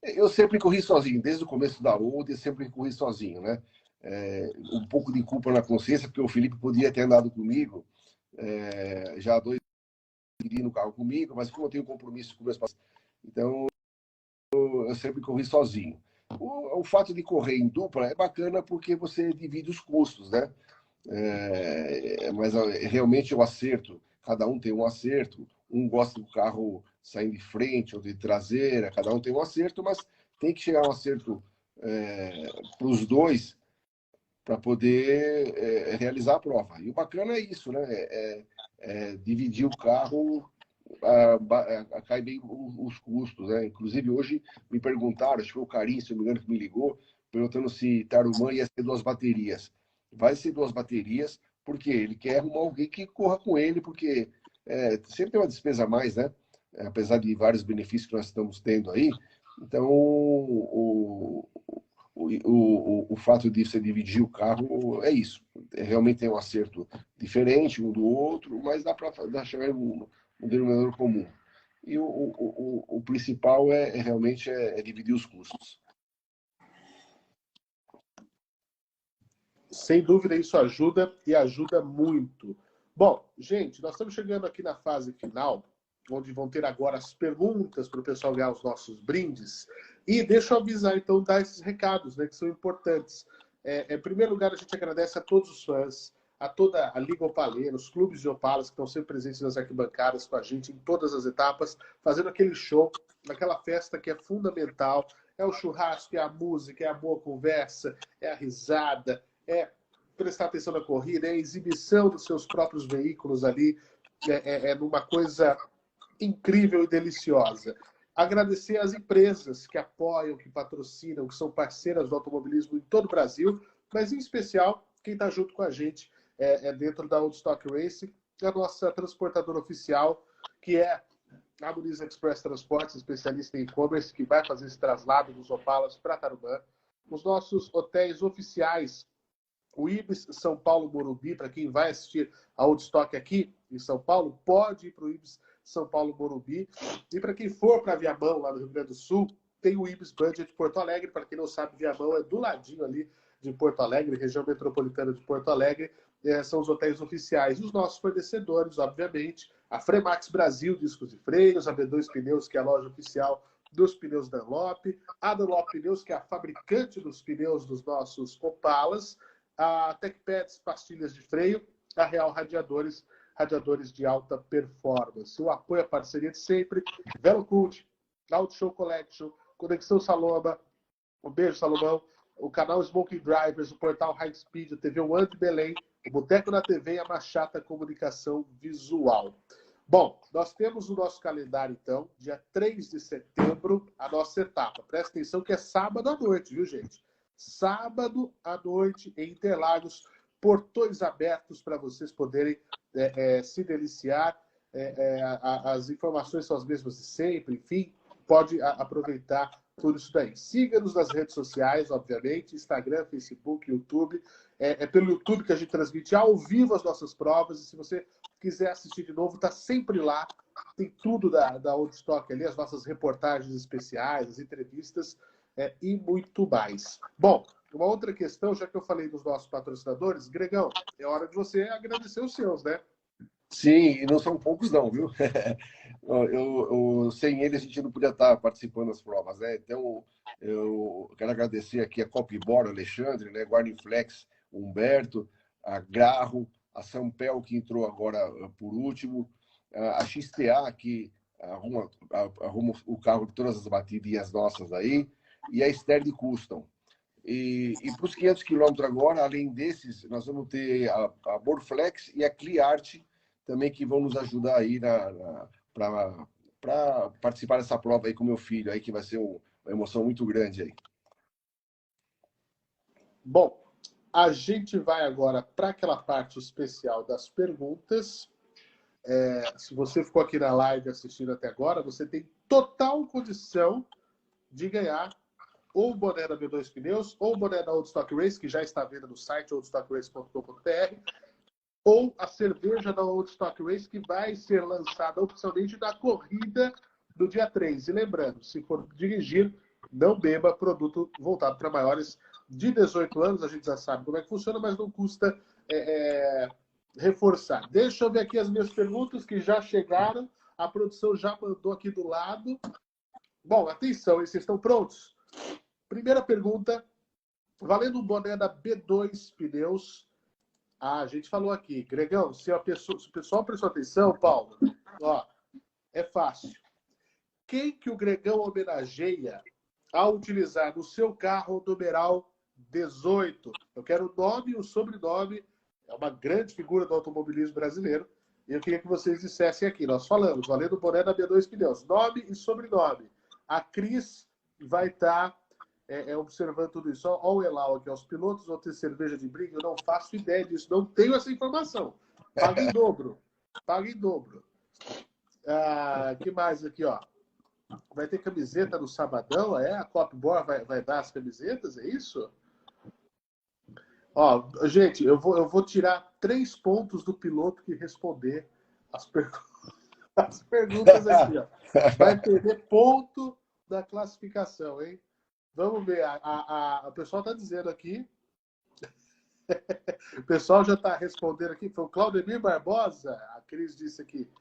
Eu sempre corri sozinho, desde o começo da Old, eu sempre corri sozinho, né? Um pouco de culpa na consciência, porque o Felipe podia ter andado comigo, já 2 iria no carro comigo, mas como eu tenho compromisso com meus parceiros, então eu sempre corri sozinho. O fato de correr em dupla é bacana porque você divide os custos, né? Mas realmente o acerto, cada um tem um acerto, um gosta do carro saindo de frente ou de traseira, cada um tem um acerto, mas tem que chegar a um acerto para os dois para poder realizar a prova. E o bacana é isso, né? Dividir o carro, cai bem os custos, né? Inclusive, hoje me perguntaram, acho que foi o Carinho, se não me engano, que me ligou, perguntando se Tarumã ia ser 2 baterias. Vai ser 2 baterias, porque ele quer arrumar alguém que corra com ele, porque sempre tem uma despesa a mais, né? Apesar de vários benefícios que nós estamos tendo aí. Então, o fato de você dividir o carro é isso. Realmente tem um acerto diferente um do outro, mas dá para chegar em um denominador comum. E o principal realmente dividir os custos. Sem dúvida, isso ajuda e ajuda muito. Bom, gente, nós estamos chegando aqui na fase final, onde vão ter agora as perguntas para o pessoal ganhar os nossos brindes. E deixa eu avisar, então, dar esses recados, né, que são importantes. Em primeiro lugar, a gente agradece a todos os fãs, a toda a Liga Opaleira, os clubes de Opalas que estão sempre presentes nas arquibancadas com a gente em todas as etapas, fazendo aquele show, aquela festa que é fundamental. É o churrasco, é a música, é a boa conversa, é a risada, é prestar atenção na corrida, é a exibição dos seus próprios veículos ali, numa coisa incrível e deliciosa. Agradecer às empresas que apoiam, que patrocinam, que são parceiras do automobilismo em todo o Brasil, mas em especial quem está junto com a gente dentro da Old Stock Racing, a nossa transportadora oficial, que é a Muniz Express Transportes, especialista em e-commerce, que vai fazer esse traslado dos Opalas para Tarumã. Os nossos hotéis oficiais, o Ibis São Paulo Morumbi, para quem vai assistir a Old Stock aqui em São Paulo, pode ir para o Ibis São Paulo Morumbi. E para quem for para Viamão, lá no Rio Grande do Sul, tem o Ibis Budget Porto Alegre. Para quem não sabe, Viamão é do ladinho ali de Porto Alegre, região metropolitana de Porto Alegre. São os hotéis oficiais. E os nossos fornecedores, obviamente, a Fremax Brasil, discos e freios, a B2 Pneus, que é a loja oficial dos pneus Dunlop, a Dunlop Pneus, que é a fabricante dos pneus dos nossos Opalas, a TechPads, pastilhas de freio, a Real Radiadores, radiadores de alta performance. O apoio à parceria de sempre, VeloCult, Auto Show Collection, Conexão Saloma, um beijo, Salomão, o canal Smoking Drivers, o portal High Speed, a TV One de Belém, o Boteco da TV e a Machata Comunicação Visual. Bom, nós temos o nosso calendário, então, dia 3 de setembro, a nossa etapa. Presta atenção que é sábado à noite, viu, gente? Sábado à noite, em Interlagos, portões abertos para vocês poderem se deliciar. As informações são as mesmas de sempre, enfim, pode aproveitar tudo isso daí. Siga-nos nas redes sociais, obviamente, Instagram, Facebook, YouTube. É pelo YouTube que a gente transmite ao vivo as nossas provas, e se você quiser assistir de novo, está sempre lá. Tem tudo da Old Stock ali, as nossas reportagens especiais, as entrevistas, e muito mais. Bom, uma outra questão, já que eu falei dos nossos patrocinadores, Gregão, é hora de você agradecer os seus, né? Sim, e não são poucos não, viu? Sem eles a gente não podia estar participando das provas, né? Então, eu quero agradecer aqui a Copybora, Alexandre, né? Guardinflex, Humberto, a Garro, a Sampel, que entrou agora por último, a XTA, que arruma o carro de todas as batidinhas nossas aí, e a Stern Custom. E para os 500 quilômetros agora, além desses, nós vamos ter a Borflex e a Cliart também, que vão nos ajudar aí para participar dessa prova aí com meu filho, aí, que vai ser uma emoção muito grande aí. Bom, a gente vai agora para aquela parte especial das perguntas. Se você ficou aqui na live assistindo até agora, você tem total condição de ganhar ou o boné da B2 Pneus, ou o boné da Old Stock Race, que já está à venda no site oldstockrace.com.br, ou a cerveja da Old Stock Race, que vai ser lançada oficialmente na corrida do dia 3. E lembrando, se for dirigir, não beba produto voltado para maiores de 18 anos. A gente já sabe como é que funciona, mas não custa reforçar. Deixa eu ver aqui as minhas perguntas que já chegaram. A produção já mandou aqui do lado. Bom, atenção, vocês estão prontos? Primeira pergunta, valendo um boné da B2 Pneus. A gente falou aqui, Gregão, se o pessoal prestou atenção, Paulo, ó, é fácil. Quem que o Gregão homenageia ao utilizar no seu carro o numeral 18? Eu quero o nome e o sobrenome. É uma grande figura do automobilismo brasileiro. E eu queria que vocês dissessem aqui. Nós falamos, valendo o boné da B2 Pneus. Nome e sobrenome. A Cris vai estar observando tudo isso. Olha o Elau aqui. Os pilotos vão ter cerveja de brinde. Eu não faço ideia disso. Não tenho essa informação. Paga em dobro. Paga em dobro. Que mais aqui, ó? Vai ter camiseta no sabadão, a Copboard vai dar as camisetas, é isso? Ó, gente, eu vou tirar 3 pontos do piloto que responder as perguntas aqui, ó. Vai perder ponto da classificação, hein? Vamos ver, o pessoal está dizendo aqui. O pessoal já está respondendo aqui. Foi o Claudemir Barbosa, a Cris disse aqui.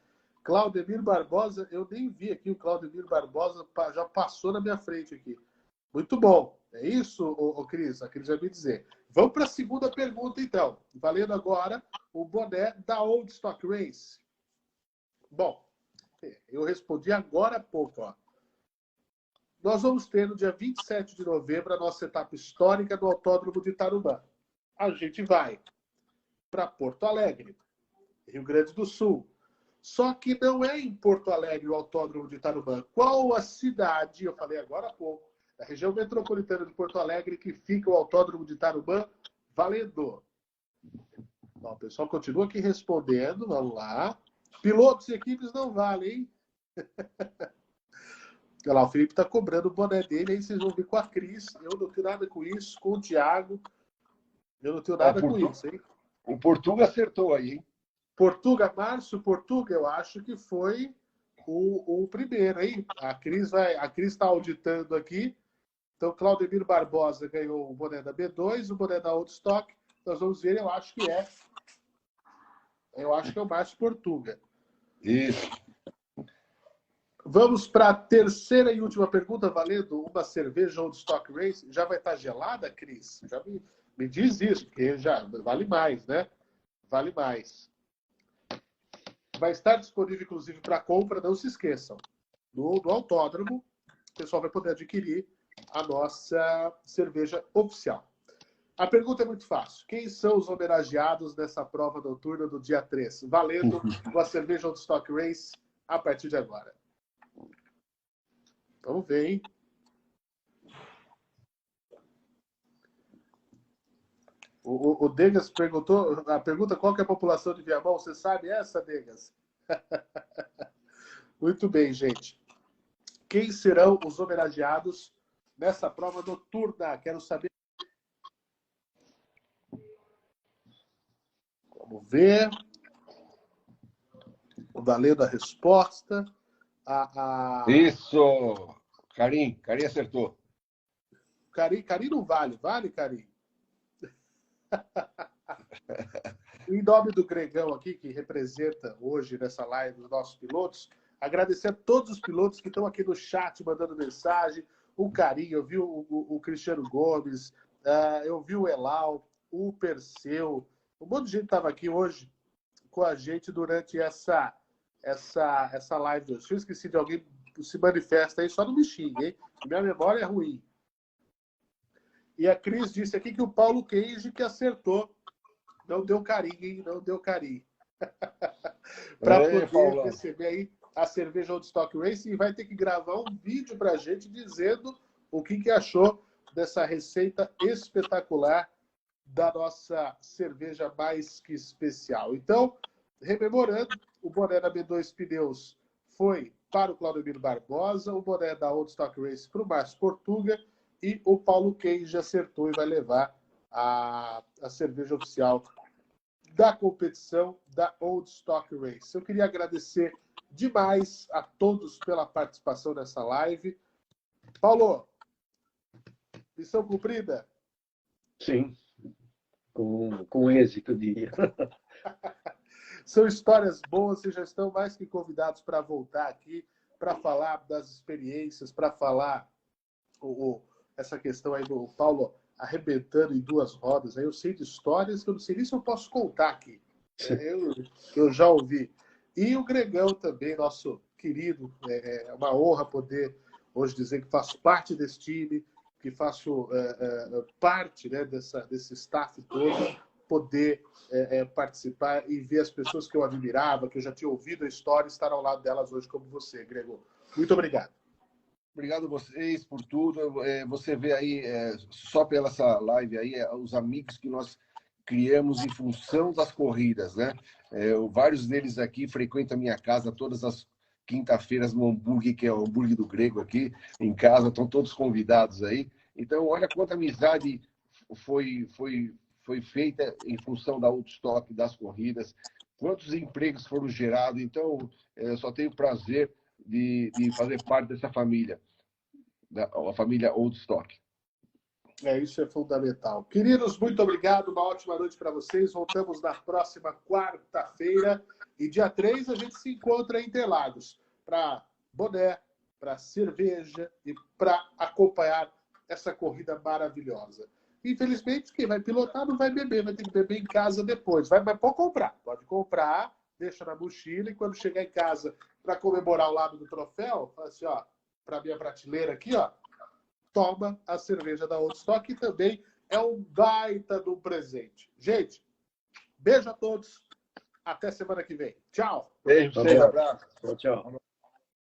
Claudemir Barbosa, eu nem vi aqui, o Claudemir Barbosa já passou na minha frente aqui. Muito bom. É isso, Cris? A Cris vai me dizer. Vamos para a segunda pergunta, então. Valendo agora o boné da Old Stock Race. Bom, eu respondi agora há pouco. Ó. Nós vamos ter no dia 27 de novembro a nossa etapa histórica do Autódromo de Tarumã. A gente vai para Porto Alegre, Rio Grande do Sul. Só que não é em Porto Alegre o Autódromo de Tarumã. Qual a cidade, eu falei agora há pouco, da região metropolitana de Porto Alegre, que fica o Autódromo de Tarumã? Valendo. Bom, o pessoal continua aqui respondendo, vamos lá. Pilotos e equipes não valem, hein? Olha lá, o Felipe está cobrando o boné dele, aí vocês vão ver com a Cris. Eu não tenho nada com isso, com o Thiago. Eu não tenho nada com isso, hein? O Portuga acertou aí, hein? Márcio Portuga, eu acho que foi o primeiro, hein? A Cris está auditando aqui. Então, Claudemir Barbosa ganhou o boné da B2, o boné da Old Stock. Nós vamos ver, eu acho que é o Márcio Portuga. Isso. Vamos para a terceira e última pergunta, valendo uma cerveja Old Stock Race. Já vai estar gelada, Cris? Já me diz isso, porque já vale mais, né? Vale mais. Vai estar disponível, inclusive, para compra, não se esqueçam. No autódromo, o pessoal vai poder adquirir a nossa cerveja oficial. A pergunta é muito fácil. Quem são os homenageados dessa prova noturna do dia 3? Valendo uma cerveja Old Stock Race a partir de agora. Vamos ver, hein? O Degas perguntou, a pergunta qual que é a população de Viamão? Você sabe essa, Degas? Muito bem, gente. Quem serão os homenageados nessa prova noturna? Quero saber. Vamos ver. Valendo a resposta. Isso! Carim acertou. Carim não vale. Vale, Carim? Em nome do Gregão aqui, que representa hoje nessa live os nossos pilotos, agradecer a todos os pilotos que estão aqui no chat mandando mensagem, o Carim, eu vi o Cristiano Gomes, eu vi o Elau, o Perseu, um monte de gente estava aqui hoje com a gente durante essa live. Se eu esqueci de alguém, se manifesta aí, só não me xingue, hein? Minha memória é ruim. E a Cris disse aqui que o Paulo Cage que acertou. Não deu carinho, hein? Não deu carinho. Para poder Paulão, receber aí a cerveja Old Stock Race, e vai ter que gravar um vídeo para a gente dizendo o que achou dessa receita espetacular da nossa cerveja mais que especial. Então, rememorando, o boné da B2 Pneus foi para o Claudemir Barbosa, o boné da Old Stock Race para o Márcio Portuga, E o Paulo Cage acertou e vai levar a cerveja oficial da competição da Old Stock Race. Eu queria agradecer demais a todos pela participação nessa live. Paulo, missão cumprida? Sim, com êxito, eu diria. São histórias boas, vocês já estão mais que convidados para voltar aqui, para falar das experiências, para falar essa questão aí do Paulo arrebentando em 2 rodas. Aí eu sei de histórias que eu não sei nem se eu posso contar aqui. Eu já ouvi. E o Gregão também, nosso querido. É uma honra poder hoje dizer que faço parte desse time, que faço parte, né, desse staff todo, poder participar e ver as pessoas que eu admirava, que eu já tinha ouvido a história, estar ao lado delas hoje como você, Gregor. Muito obrigado. Obrigado a vocês por tudo. Você vê aí, só pela essa live aí, os amigos que nós criamos em função das corridas, né? Vários deles aqui frequentam a minha casa todas as quinta-feiras no hambúrguer, que é o hambúrguer do Grego aqui, em casa, estão todos convidados aí. Então, olha quanta amizade foi feita em função da Woodstock, das corridas, quantos empregos foram gerados. Então, eu só tenho o prazer de fazer parte dessa família, a família Woodstock. Isso é fundamental. Queridos, muito obrigado. Uma ótima noite para vocês. Voltamos na próxima quarta-feira. E dia 3 a gente se encontra em Interlagos para boné, para cerveja e para acompanhar essa corrida maravilhosa. Infelizmente, quem vai pilotar não vai beber, vai ter que beber em casa depois. Mas pode comprar, deixa na mochila e quando chegar em casa para comemorar o lado do troféu, fala assim, ó, para minha prateleira aqui, ó, toma a cerveja da Old Stock, que também é um baita do presente. Gente, beijo a todos. Até semana que vem. Tchau. Beijo, abraço. Tchau.